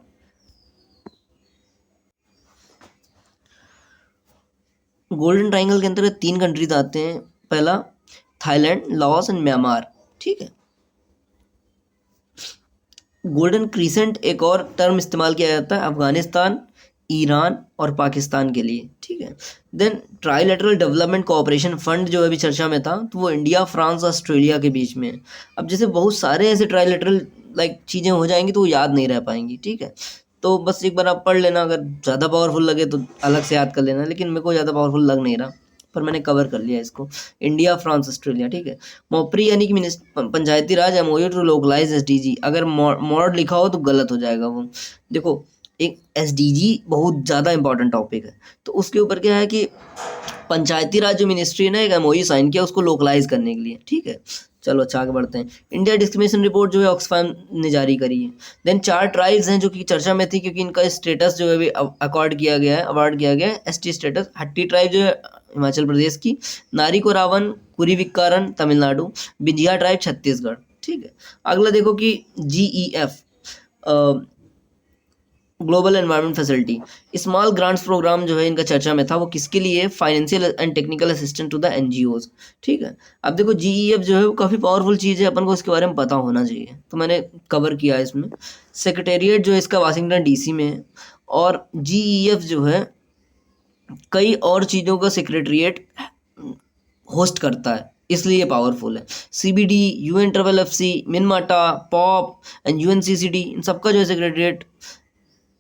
Golden triangle के अंतर्गत 3 कंट्रीज आते हैं, पहला थाईलैंड, लाओस एंड म्यांमार, ठीक है। गोल्डन क्रीसेंट एक और टर्म इस्तेमाल किया जाता है अफगानिस्तान, ईरान और पाकिस्तान के लिए, ठीक है। Then trilateral development cooperation fund जो अभी चर्चा में था, तो वो इंडिया, फ्रांस, ऑस्ट्रेलिया के बीच में है। अब जैसे बहुत सारे ऐसे ट्राइलेटरल चीज़ें हो जाएंगी तो वो याद नहीं रह पाएंगी, ठीक है। तो बस एक बार आप पढ़ लेना, अगर ज़्यादा पावरफुल लगे तो अलग से याद कर लेना, लेकिन मेरे को ज़्यादा पावरफुल लग नहीं रहा। पर मैंने कवर कर लिया इसको। इंडिया, फ्रांस, ऑस्ट्रेलिया, ठीक है। मोपरी यानी कि पंचायती राज एमओयू टू लोकलाइज एसडीजी, अगर मॉड लिखा हो तो गलत हो जाएगा वो। देखो एक एसडीजी बहुत ज़्यादा इंपॉर्टेंट टॉपिक है, तो उसके ऊपर क्या है कि पंचायती राज जो मिनिस्ट्री ने एक एमओयू साइन किया उसको लोकलाइज करने के लिए, ठीक है। चलो अच्छा आगे बढ़ते हैं। इंडिया डिस्क्रिमिनेशन रिपोर्ट जो है ऑक्सफैम ने जारी करी है। देन 4 ट्राइब्स हैं जो कि चर्चा में थी क्योंकि इनका स्टेटस जो है अभी अवार्ड किया गया है एसटी स्टेटस। हट्टी ट्राइब जो है हिमाचल प्रदेश की, Narikoravan Kurivikkaran Tamil Nadu, Binjhia tribe Chhattisgarh, ठीक है। अगला देखो कि GEF global environment facility, small grants programme जो है इनका चर्चा में था, वो किसके लिए? Financial and technical assistant to the NGOs, ठीक है। अब देखो GEF जो है वो काफ़ी पावरफुल चीज़ है, अपन को इसके बारे में पता होना चाहिए, तो मैंने कवर किया है इसमें। सेक्रेटेरिएट जो है इसका वाशिंगटन DC में है, और GEF जो है कई और चीज़ों का सेक्रेटेरिएट होस्ट करता है, इसलिए पावरफुल है। CBD, UNFFC, Minamata, POP and UNCCD, इन सबका जो है सेक्रेटेरिएट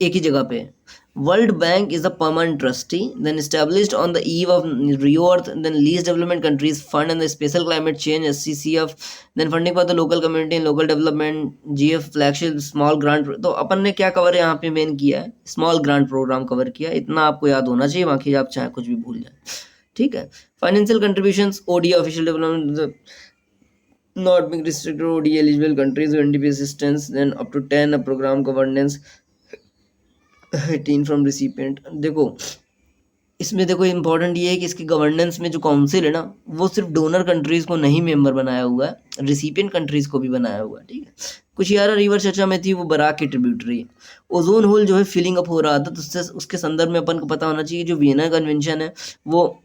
एक ही जगह पे। World Bank is the permanent trustee, then established on the eve of Rio Earth, then least development countries fund and the special climate change SCCF, then funding for the local community and local development, GF flagship small grant. तो अपन ने क्या cover यहाँ पे main किया है? Small grant programme cover किया, इतना आपको याद होना चाहिए, बाकी आप चाहे कुछ भी भूल जाए, ठीक है। Financial contributions, ODA official development not being restricted to ODA eligible countries with NDP assistance, then up to 10 a program governance 18 from recipient. देखो इसमें देखो इम्पोर्टेंट ये है कि इसकी गवर्नेंस में जो काउंसिल है ना, वो सिर्फ डोनर कंट्रीज़ को नहीं मेंबर बनाया हुआ है, रिसिपिएंट कंट्रीज़ को भी बनाया हुआ है, ठीक है। कुशियारा रिवर चर्चा में थी, वो बराक की ट्रिब्यूटरी है। ओजोन होल जो है फिलिंग अप हो रहा था, तो उससे उसके संदर्भ में अपन को पता होना चाहिए जो वियना कन्वेंशन है वो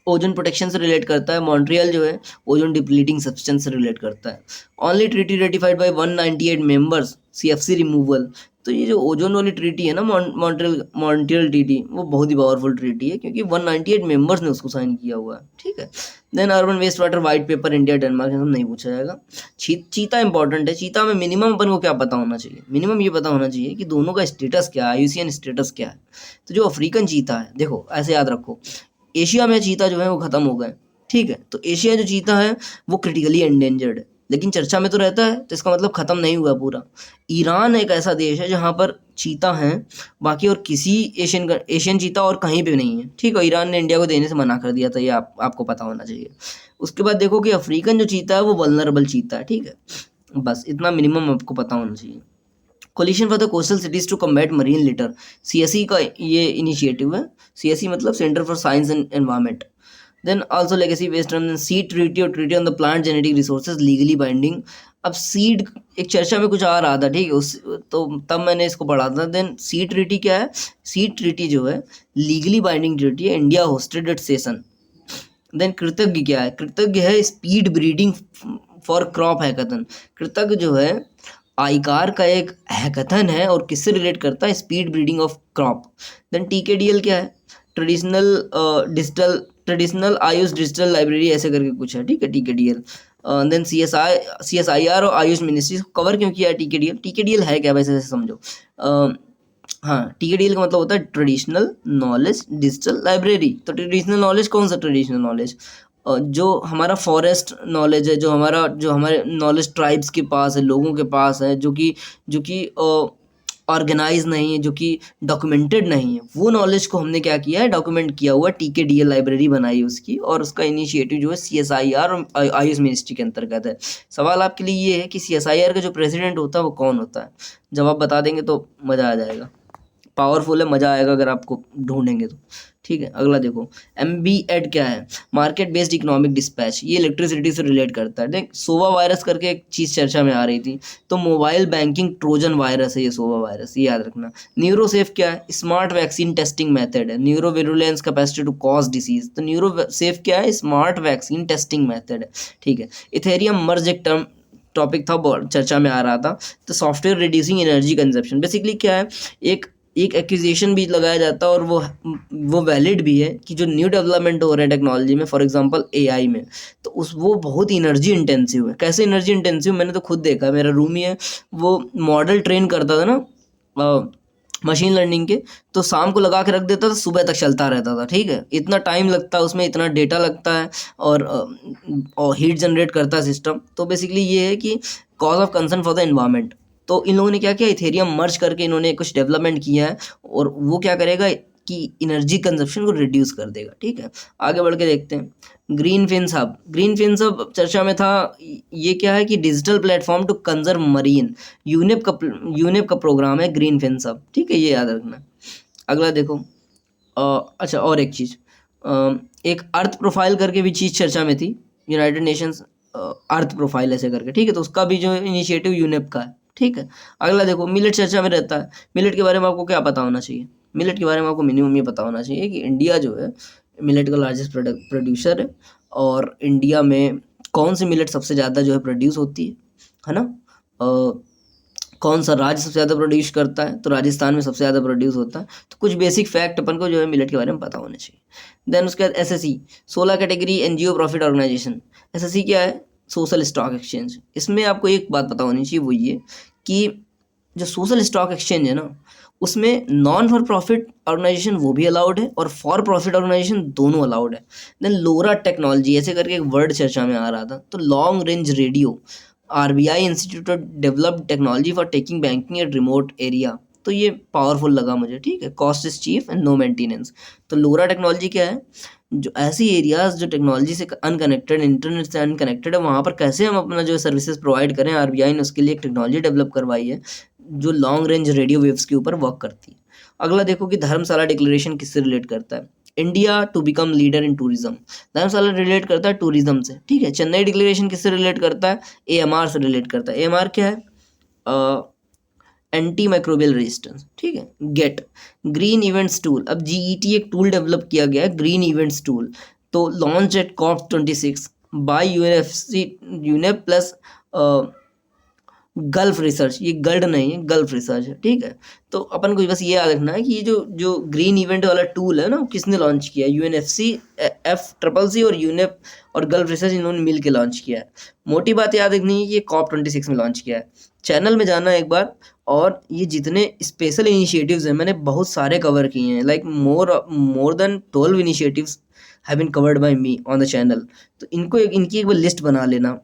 ओजोन प्रोटेक्शन से रिलेट करता है। मॉन्ट्रियल जो है ओजोन डिप्लीटिंग सब्सटेंस से रिलेट करता है। Only treaty ratified by 198 members, CFC removal. तो ये जो ओजोन वाली ट्रीटी है ना, मॉन्ट्रियल ट्रीटी, वो बहुत ही पावरफुल ट्रीटी है क्योंकि 198 मेंबर्स ने उसको साइन किया हुआ है, ठीक है। Then urban waste water white paper India Denmark, हम नहीं पूछा जाएगा। चीता इंपॉर्टेंट है। चीता में मिनिमम अपन को क्या पता होना चाहिए? मिनिमम ये पता होना चाहिए कि दोनों का स्टेटस क्या है, IUCN स्टेटस क्या है। तो जो अफ्रीकन चीता है, देखो ऐसे याद रखो, एशिया में चीता जो है वो खत्म हो गए, ठीक है। तो एशिया जो चीता है वो क्रिटिकली एंडेंजर्ड है, लेकिन चर्चा में तो रहता है, तो इसका मतलब खत्म नहीं हुआ पूरा। ईरान एक ऐसा देश है जहाँ पर चीता हैं, बाकी और किसी एशियन चीता और कहीं पे नहीं है, ठीक है। ईरान ने इंडिया को देने से मना कर दिया था, ये आपको पता होना चाहिए। उसके बाद देखो कि अफ्रीकन जो चीता है वो वल्नरेबल चीता है, ठीक है। बस इतना मिनिमम आपको पता होना चाहिए। Coalition for the coastal cities to combat marine litter, CSE का ये इनिशिएटिव है। CSE मतलब centre for science and environment. Then also legacy based on seed treaty और treaty on the plant genetic resources legally binding. अब seed एक चर्चा में कुछ आ रहा था, ठीक है, उस तो तब मैंने इसको पढ़ा था। देन सीड ट्रीटी क्या है? सीड ट्रीटी जो है लीगली बाइंडिंग ट्रीटी है, India hosted at session. Then Kritagya क्या है? कृतज्ञ है speed breeding for crop hackathon. Kritagya जो है आईकार का एक हैकथन है और किससे रिलेट करता है? Speed breeding of crop. Then TKDL क्या है? ट्रेडिशनल आयुष डिजिटल लाइब्रेरी, ऐसे करके कुछ है, ठीक है, TKDL। देन CSIR और आयुष मिनिस्ट्री कवर क्यों किया है TKDL है क्या? वैसे समझो, हाँ, TKDL का मतलब होता है ट्रेडिशनल नॉलेज डिजिटल लाइब्रेरी। तो ट्रेडिशनल नॉलेज कौन सा ट्रेडिशनल नॉलेज? जो हमारा फॉरेस्ट नॉलेज है, जो हमारे नॉलेज ट्राइब्स के पास है, लोगों के पास है, जो कि ऑर्गेनाइज नहीं है, जो कि डॉक्यूमेंटेड नहीं है, वो नॉलेज को हमने क्या किया है? डॉक्यूमेंट किया हुआ। TKDL लाइब्रेरी बनाई उसकी, और उसका इनिशिएटिव जो है CSIR और आयुष मिनिस्ट्री के अंतर्गत है। सवाल आपके लिए ये है कि CSIR का जो प्रेसिडेंट होता है वो कौन होता है? जवाब बता देंगे तो मज़ा आ जाएगा, पावरफुल है, मज़ा आएगा अगर आपको ढूंढेंगे तो, ठीक है। अगला देखो, MBED क्या है? Market based economic dispatch. ये इलेक्ट्रिसिटी से रिलेट करता है। देख, सोवा वायरस करके एक चीज़ चर्चा में आ रही थी, तो मोबाइल बैंकिंग ट्रोजन वायरस है ये सोवा वायरस, ये याद रखना। न्यूरोसेफ क्या है? स्मार्ट वैक्सीन टेस्टिंग मेथड है। Neuro virulence capacity to cause disease, तो न्यूरोसेफ क्या है? स्मार्ट वैक्सीन टेस्टिंग मेथड है, ठीक है। इथेरियम मर्ज एक टर्म टॉपिक था, चर्चा में आ रहा था। तो software reducing energy consumption, basically क्या है? एक एक्यूजेशन भी लगाया जाता है, और वो वैलिड भी है कि जो न्यू डेवलपमेंट हो रहा है टेक्नोलॉजी में, फॉर एग्जांपल AI में, तो वो बहुत एनर्जी इंटेंसिव है। कैसे एनर्जी इंटेंसिव? मैंने तो खुद देखा, मेरा रूम ही है, वो मॉडल ट्रेन करता था ना मशीन लर्निंग के, तो शाम को लगा के रख देता था, सुबह तक चलता रहता था। ठीक है, इतना टाइम लगता है उसमें, इतना डेटा लगता है, और हीट जनरेट करता है सिस्टम। तो बेसिकली ये है कि cause of concern for the environment. तो इन लोगों ने क्या किया, इथेरियम मर्ज करके इन्होंने कुछ डेवलपमेंट किया है, और वो क्या करेगा कि एनर्जी कंजप्शन को रिड्यूस कर देगा। ठीक है, आगे बढ़ के देखते हैं। ग्रीनफिन्स हब, ग्रीनफिन्स हब चर्चा में था। ये क्या है कि digital platform to conserve marine, UNEP का प्रोग्राम है ग्रीनफिन्स हब। ठीक है, ये याद रखना। अगला देखो, अच्छा और एक चीज़, एक अर्थ प्रोफाइल करके भी चीज़ चर्चा में थी, यूनाइटेड नेशंस अर्थ प्रोफाइल ऐसे करके। ठीक है, तो उसका भी जो इनिशिएटिव यूनेप का है। ठीक है, अगला देखो, मिलेट चर्चा में रहता है। मिलेट के बारे में आपको क्या पता होना चाहिए? मिलेट के बारे में आपको मिनिमम ये पता होना चाहिए कि इंडिया जो है मिलेट का लार्जेस्ट प्रोड्यूसर है, और इंडिया में कौन सी मिलेट सबसे ज़्यादा जो है प्रोड्यूस होती है ना? कौन सा राज्य सबसे ज़्यादा प्रोड्यूस करता है? तो राजस्थान में सबसे ज़्यादा प्रोड्यूस होता है। तो कुछ बेसिक फैक्ट अपन को जो है मिलेट के बारे में पता होने चाहिए। देन उसके बाद SSC, 16 category NGO profit organisation. SSC क्या है? Social stock exchange. इसमें आपको एक बात पता होनी चाहिए, वो ये कि जो सोशल स्टॉक एक्सचेंज है ना, उसमें नॉन फॉर प्रॉफिट ऑर्गेनाइजेशन वो भी अलाउड है, और फॉर प्रॉफिट ऑर्गेनाइजेशन दोनों अलाउड है। देन लोरा टेक्नोलॉजी ऐसे करके एक वर्ड चर्चा में आ रहा था। तो long range radio, RBI institute of developed technology for taking banking at remote area. तो ये पावरफुल लगा मुझे। ठीक है, cost is chief and no maintenance. तो लोरा टेक्नोलॉजी क्या है? जो ऐसी एरियाज जो टेक्नोलॉजी से अनकनेक्टेड, इंटरनेट से अनकनेक्टेड है, वहाँ पर कैसे हम अपना जो सर्विसेज प्रोवाइड करें। आरबीआई ने उसके लिए एक टेक्नोलॉजी डेवलप करवाई है जो लॉन्ग रेंज रेडियो वेव्स के ऊपर वर्क करती है। अगला देखो कि धर्मशाला डिक्लेरेशन किससे रिलेट करता है? India to become leader in tourism. Dharamshala relate करता है टूरिज्म से। ठीक है, चेन्नई डिक्लेरेशन किससे रिलेट करता है? एएमआर से रिलेट करता है। एएमआर क्या है? Anti microbial resistance. ठीक है, गेट, ग्रीन इवेंट्स टूल। अब जीईटी एक टूल डेवलप किया गया है, ग्रीन इवेंट्स टूल। तो launch at COP 26 by UNEP plus Gulf research. ये गल्ड नहीं है, गल्फ रिसर्च है। ठीक है, तो अपन को बस ये याद रखना है कि ये जो ग्रीन इवेंट वाला टूल है ना, वो किसने लॉन्च किया है? यूएनएफसी, FCCC और यूनेप और गल्फ रिसर्च, इन्होंने मिल के लॉन्च किया है। मोटी बात याद रखनी है कि ये कॉप 26 में लॉन्च किया है। चैनल में जाना एक बार, और ये जितने स्पेशल इनिशिएटिव्स हैं मैंने बहुत सारे कवर किए हैं, like more than 12 initiatives have been covered by me on the channel. तो इनकी एक बार लिस्ट बना लेना,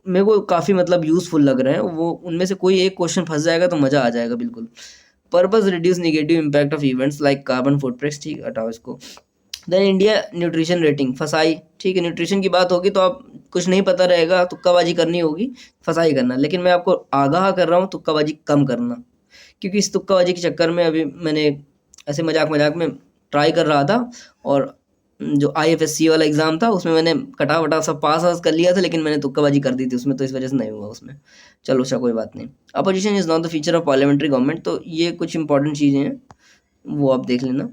मेरे को काफ़ी मतलब यूज़फुल लग रहे हैं वो। उनमें से कोई एक क्वेश्चन फंस जाएगा तो मज़ा आ जाएगा बिल्कुल। Purpose reduce negative impact of events like carbon footprints. ठीक, हटाओ इसको। देन इंडिया न्यूट्रिशन रेटिंग, फसाई। ठीक है, न्यूट्रिशन की बात होगी तो आप कुछ नहीं पता रहेगा, तुक्काबाजी करनी होगी, फसाई करना। लेकिन मैं आपको आगाह कर रहा हूँ, तुक्काबाजी कम करना, क्योंकि इस तुक्काबाजी के चक्कर में अभी मैंने ऐसे मजाक मजाक में ट्राई कर रहा था, और जो IFSC वाला एग्ज़ाम था उसमें मैंने कटा वटा सब पास वास कर लिया था, लेकिन मैंने तुक्काबाजी कर दी थी उसमें, तो इस वजह से नहीं हुआ उसमें। चलो अच्छा, कोई बात नहीं। Opposition is not the feature of parliamentary government. तो ये कुछ इंपॉर्टेंट चीज़ें हैं, वो आप देख लेना।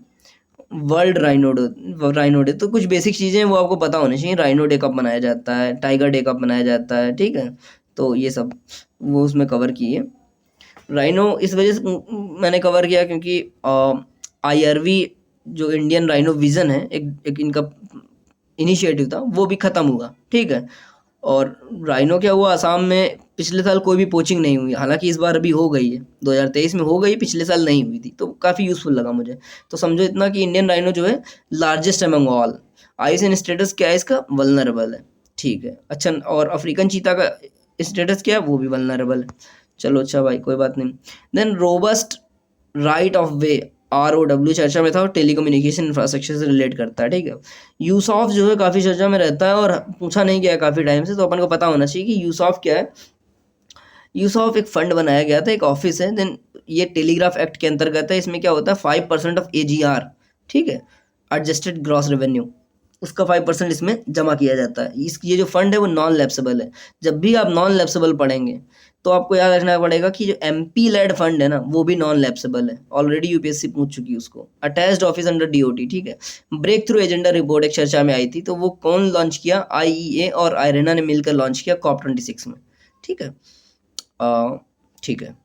वर्ल्ड राइनो डे, तो कुछ बेसिक चीज़ें हैं वो आपको पता होनी चाहिए। राइनो डे कब मनाया जाता है, टाइगर डे कब मनाया जाता है। ठीक है, तो ये सब वो उसमें कवर किए। राइनो इस वजह से मैंने कवर किया क्योंकि IRV जो इंडियन राइनो विजन है, एक इनका इनिशिएटिव था, वो भी ख़त्म हुआ। ठीक है, और राइनो क्या हुआ, असम में पिछले साल कोई भी पोचिंग नहीं हुई, हालांकि इस बार अभी हो गई है, 2023 में हो गई, पिछले साल नहीं हुई थी, तो काफ़ी यूज़फुल लगा मुझे। तो समझो इतना कि इंडियन राइनो जो है largest among all. ICN status क्या है इसका? वल्नरेबल है। ठीक है, अच्छा, और अफ्रीकन चीता का स्टेटस क्या है? वो भी वल्नरेबल है। चलो अच्छा भाई, कोई बात नहीं। Then robust right of way, ROW चर्चा में था, और टेलीकम्युनिकेशन इंफ्रास्ट्रक्चर से रिलेट करता है। ठीक है, यूसॉफ जो है काफ़ी चर्चा में रहता है और पूछा नहीं गया है काफ़ी टाइम से, तो अपन को पता होना चाहिए कि यूसॉफ क्या है। यूसॉफ एक फंड बनाया गया था, एक ऑफिस है। देन ये टेलीग्राफ एक्ट के अंतर्गत है। इसमें क्या होता है, 5% ऑफ AGR, ठीक है, एडजस्टेड ग्रॉस रेवेन्यू, उसका 5% इसमें जमा किया जाता है। ये जो फंड है वो नॉन लैप्सेबल है। जब भी आप नॉन लैप्सेबल पढ़ेंगे तो आपको याद रखना पड़ेगा कि जो MP लेड फंड है ना, वो भी नॉन लैप्सेबल है। ऑलरेडी UPSC पूछ चुकी है उसको। Attached office under DOT। ठीक है, ब्रेक थ्रू एजेंडा रिपोर्ट एक चर्चा में आई थी, तो वो कौन लॉन्च किया? IEA और IRENA ने मिलकर लॉन्च किया COP 26 में। ठीक है, ठीक है।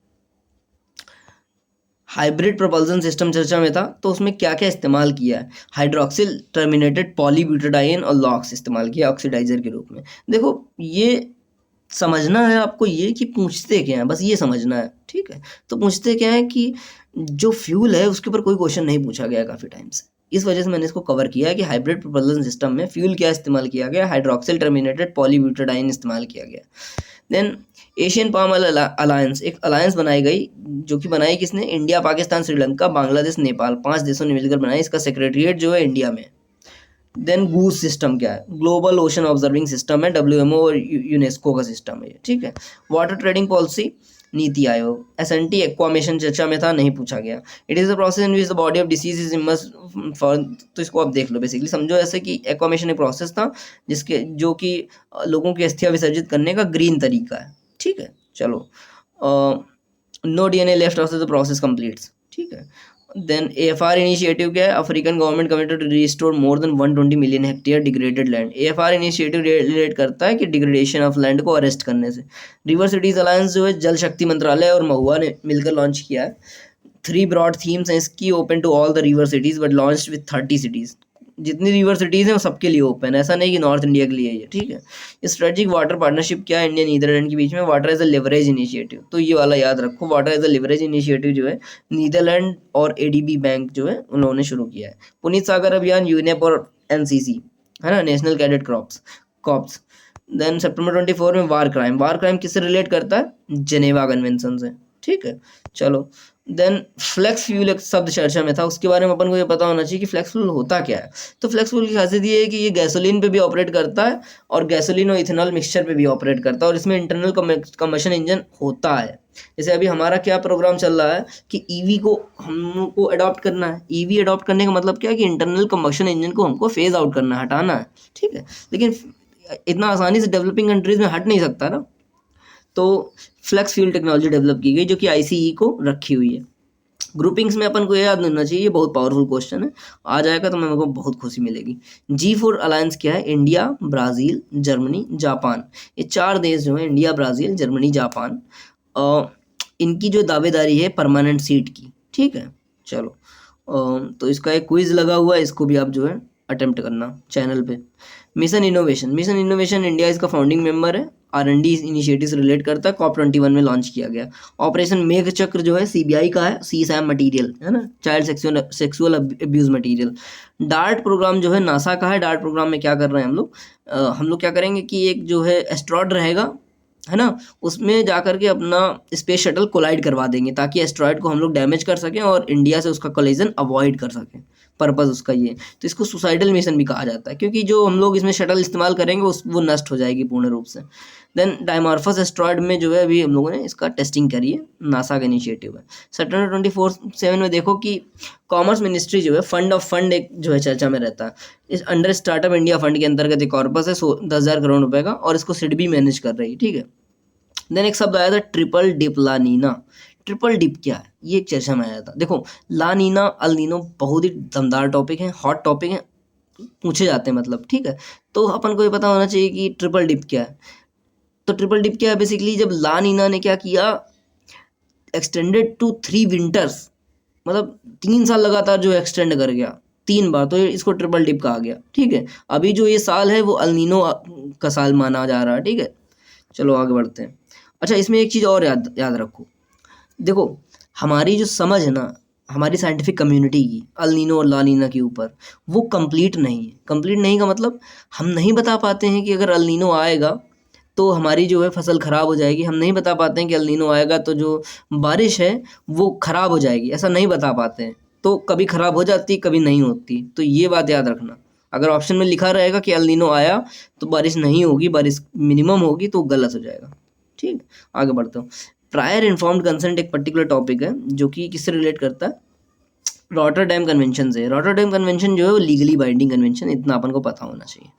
हाइब्रिड प्रोपल्सन सिस्टम चर्चा में था, तो उसमें क्या क्या इस्तेमाल किया है? हाइड्रोक्सिल टर्मिनेटेड पॉलीब्यूटाडाइन और लॉक्स इस्तेमाल किया ऑक्सीडाइजर के रूप में। देखो, ये समझना है आपको ये कि पूछते क्या हैं, बस ये समझना है। ठीक है, तो पूछते क्या है कि जो फ्यूल है उसके ऊपर कोई क्वेश्चन नहीं पूछा गया काफ़ी टाइम से, इस वजह से मैंने इसको कवर किया है कि हाइब्रिड प्रोपल्शन सिस्टम में फ्यूल क्या इस्तेमाल किया गया, हाइड्रोक्सिल टर्मिनेटेड पॉलीब्यूटाडाइन इस्तेमाल किया गया। Then Asian palm oil alliance, एक अलायंस बनाई गई, जो कि बनाई किसने, इंडिया, पाकिस्तान, श्रीलंका, बांग्लादेश, नेपाल, 5 देशों ने मिलकर बनाई। इसका सेक्रेटरीट जो है इंडिया में। देन गूस सिस्टम क्या है, ग्लोबल ओशन ऑब्जर्विंग सिस्टम है, WMO और यूनेस्को का सिस्टम है ये, ठीक है। Water trading policy, NITI Aayog. SNT एक्वामेशन चर्चा में था, नहीं पूछा गया। It is the process in which the body of disease is immerse for, तो इसको आप देख लो, बेसिकली समझो ऐसे कि एक्वामेशन एक प्रोसेस था जिसके जो कि लोगों की अस्थियां विसर्जित करने का ग्रीन तरीका है, ठीक है। चलो, no DNA left after the process completes, ठीक है। देन AFR इनिशिएटिव क्या है, African government committed to restore more than 120 million hectare degraded land. AFR initiative relate करता है कि डिग्रेडेशन ऑफ लैंड को अरेस्ट करने से। रिवर सिटीज अलायंस जो है जल शक्ति मंत्रालय और महुआ ने मिलकर लॉन्च किया है। 3 ब्रॉड थीम्स हैं इसकी, open to all the river cities but launch with 30 cities. जितनी रिवर सिटीज़ हैं वो सबके लिए ओपन है, ऐसा नहीं कि नॉर्थ इंडिया के लिए ये, ठीक है। स्ट्रेटेजिक वाटर पार्टनरशिप क्या है इंडिया नीदरलैंड के बीच में, water as a leverage initiative, तो ये वाला याद रखो, water as a leverage initiative जो है नीदरलैंड और ADB बैंक जो है उन्होंने शुरू किया है। पुनीत सागर अभियान, यूनेप और NCC, है ना, नेशनल कैडेट कॉर्प्स। देन सितंबर 24 में वार क्राइम किससे रिलेट करता है, जेनेवा कन्वेंशन से, ठीक है। चलो, देन फ्लेक्स फ्यूल एक शब्द चर्चा में था, उसके बारे में अपन को ये पता होना चाहिए कि फ्लेक्स फ्यूल होता क्या है। तो फ्लेक्स फ्यूल की खासियत ये है कि ये गैसोलीन पे भी ऑपरेट करता है और गैसोलीन और इथेनॉल मिक्सचर पे भी ऑपरेट करता है और इसमें इंटरनल कम्बशन इंजन होता है। जैसे अभी हमारा क्या प्रोग्राम चल रहा है कि ईवी को हमको अडॉप्ट करना है। ईवी अडॉप्ट करने का मतलब क्या है कि इंटरनल कम्बशन इंजन को हमको फेज आउट करना है, हटाना है, ठीक है। लेकिन इतना आसानी से डेवलपिंग कंट्रीज में हट नहीं सकता ना, तो फ्लेक्स फ्यूल टेक्नोलॉजी डेवलप की गई जो कि ICE को रखी हुई है। ग्रुपिंग्स में अपन को ये याद होना चाहिए, ये बहुत पावरफुल क्वेश्चन है, आ जाएगा तो मेरे को बहुत खुशी मिलेगी। G4 अलायंस क्या है, इंडिया, ब्राज़ील, जर्मनी, जापान, ये 4 देश जो है, इंडिया, ब्राज़ील, जर्मनी, जापान, इनकी जो दावेदारी है परमानेंट सीट की, ठीक है। चलो, तो इसका एक क्विज लगा हुआ है, इसको भी आप जो है अटेम्प्ट करना चैनल पे। मिशन इनोवेशन इंडिया इसका फाउंडिंग मेंबर है, R&D इनिशिएटिव से रिलेट करता है, COP21 में लॉन्च किया गया। ऑपरेशन मेघ चक्र जो है CBI का है, CSAM मटीरियल है ना, child sexual abuse material. DART programme जो है नासा का है। डार्ट प्रोग्राम में क्या कर रहे हैं हम लोग क्या करेंगे कि एक जो है एस्ट्रॉयड रहेगा, है ना, उसमें जाकर के अपना स्पेस शटल कोलाइड करवा देंगे ताकि एस्ट्रॉयड को हम लोग डैमेज कर सकें और इंडिया से उसका कोलिजन अवॉइड कर सकें। पर्पस उसका ये, तो इसको सुसाइडल मिशन भी कहा जाता है क्योंकि जो हम लोग इसमें शटल इस्तेमाल करेंगे वो नष्ट हो जाएगी पूर्ण रूप से। देन डायमॉर्फस एस्ट्रॉयड में जो है अभी हम लोगों ने इसका टेस्टिंग करी है, नासा का इनिशिएटिव है। September 24/7 में देखो कि कॉमर्स मिनिस्ट्री जो है फंड एक जो है चर्चा में रहता है। इस अंडर स्टार्टअप इंडिया फंड के अंतर्गत एक कॉर्पस है 10,000 करोड़ रुपए का और इसको सिडबी मैनेज कर रही है, ठीक है। देन एक शब्द आया था triple dip La Nina. Triple dip क्या है, ये एक चर्चा में आया था। देखो, लानीना अल नीनो बहुत ही दमदार टॉपिक है, हॉट टॉपिक है, पूछे जाते हैं मतलब, ठीक है। तो अपन को ये पता होना चाहिए कि ट्रिपल डिप क्या है। तो ट्रिपल डिप क्या है, बेसिकली जब लानीना ने क्या किया, एक्सटेंडेड टू 3 विंटर्स, मतलब 3 साल लगातार जो एक्सटेंड कर गया 3 बार, तो इसको ट्रिपल डिप कहा गया, ठीक है। अभी जो ये साल है वो अल नीनो का साल माना जा रहा है, ठीक है। चलो आगे बढ़ते हैं। अच्छा, इसमें एक चीज़ और याद रखो, देखो हमारी जो समझ है ना हमारी साइंटिफिक कम्युनिटी की अल नीनो और ला नीना के ऊपर, वो कंप्लीट नहीं है। कंप्लीट नहीं का मतलब हम नहीं बता पाते हैं कि अगर अल नीनो आएगा तो हमारी जो है फसल ख़राब हो जाएगी। हम नहीं बता पाते हैं कि अल नीनो आएगा तो जो बारिश है वो ख़राब हो जाएगी, ऐसा नहीं बता पाते हैं। तो कभी ख़राब हो जाती, कभी नहीं होती, तो ये बात याद रखना। अगर ऑप्शन में लिखा रहेगा कि अल नीनो आया तो बारिश नहीं होगी, बारिश मिनिमम होगी, तो गलत हो जाएगा, ठीक। आगे बढ़ता हूँ। प्रायर इन्फॉर्म्ड कंसेंट एक पर्टिकुलर टॉपिक है जो कि किससे रिलेट करता है, रॉटरडैम कन्वेंशन से। रॉटरडैम कन्वेंशन जो है वो लीगली बाइंडिंग कन्वेंशन, इतना अपन को पता होना चाहिए।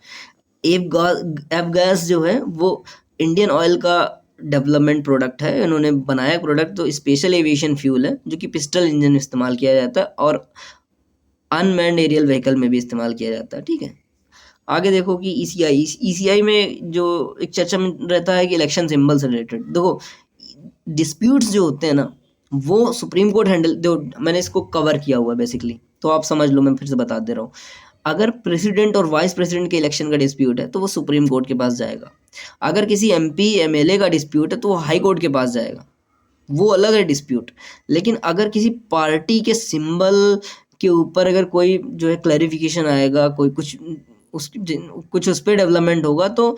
एफ गैस जो है वो इंडियन ऑयल का डेवलपमेंट प्रोडक्ट है, इन्होंने बनाया प्रोडक्ट, तो स्पेशल एविएशन फ्यूल है जो कि पिस्टल इंजन इस्तेमाल किया जाता है और अनमैन्ड एरियल व्हीकल में भी इस्तेमाल किया जाता है, ठीक है। आगे देखो कि ECI में जो एक चर्चा में रहता है कि इलेक्शन सिंबल से रिलेटेड। देखो डिस्प्यूट्स जो होते हैं ना वो सुप्रीम कोर्ट हैंडल, जो मैंने इसको कवर किया हुआ है बेसिकली, तो आप समझ लो, मैं फिर से बता दे रहा हूँ। अगर प्रेसिडेंट और वाइस प्रेसिडेंट के इलेक्शन का डिस्प्यूट है तो वो सुप्रीम कोर्ट के पास जाएगा। अगर किसी MP MLA का डिस्प्यूट है तो वो हाई कोर्ट के पास जाएगा, वो अलग है डिस्प्यूट। लेकिन अगर किसी पार्टी के सिंबल के ऊपर अगर कोई जो है क्लैरिफिकेशन आएगा, कोई कुछ उस पर डेवलपमेंट होगा, तो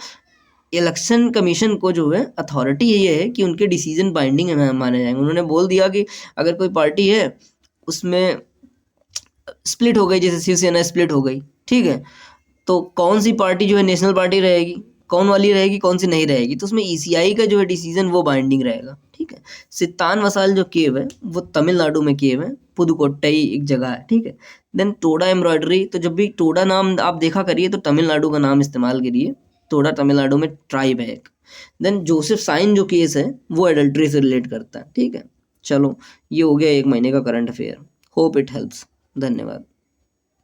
इलेक्शन कमीशन को जो है अथॉरिटी ये है कि उनके डिसीजन बाइंडिंग माने जाएंगे। उन्होंने बोल दिया कि अगर कोई पार्टी है उसमें स्प्लिट हो गई, जैसे शिवसेना स्प्लिट हो गई, ठीक है, तो कौन सी पार्टी जो है नेशनल पार्टी रहेगी, कौन वाली रहेगी, कौन सी नहीं रहेगी, तो उसमें ईसीआई का जो है डिसीजन वो बाइंडिंग रहेगा, ठीक है। सितान मसाल जो केव है वो तमिलनाडु में केव है, पुदुकोट्टई एक जगह है, ठीक है। देन टोडा एम्ब्रॉयडरी, तो जब भी टोडा नाम आप देखा करिए तो तमिलनाडु का नाम इस्तेमाल करिए, टोडा तमिलनाडु में ट्राइब है एक। देन जोसेफ साइन जो केस है वो एडल्ट्री से रिलेट करता है, ठीक है। चलो, ये हो गया 1 महीने का current affair. Hope it helps. धन्यवाद।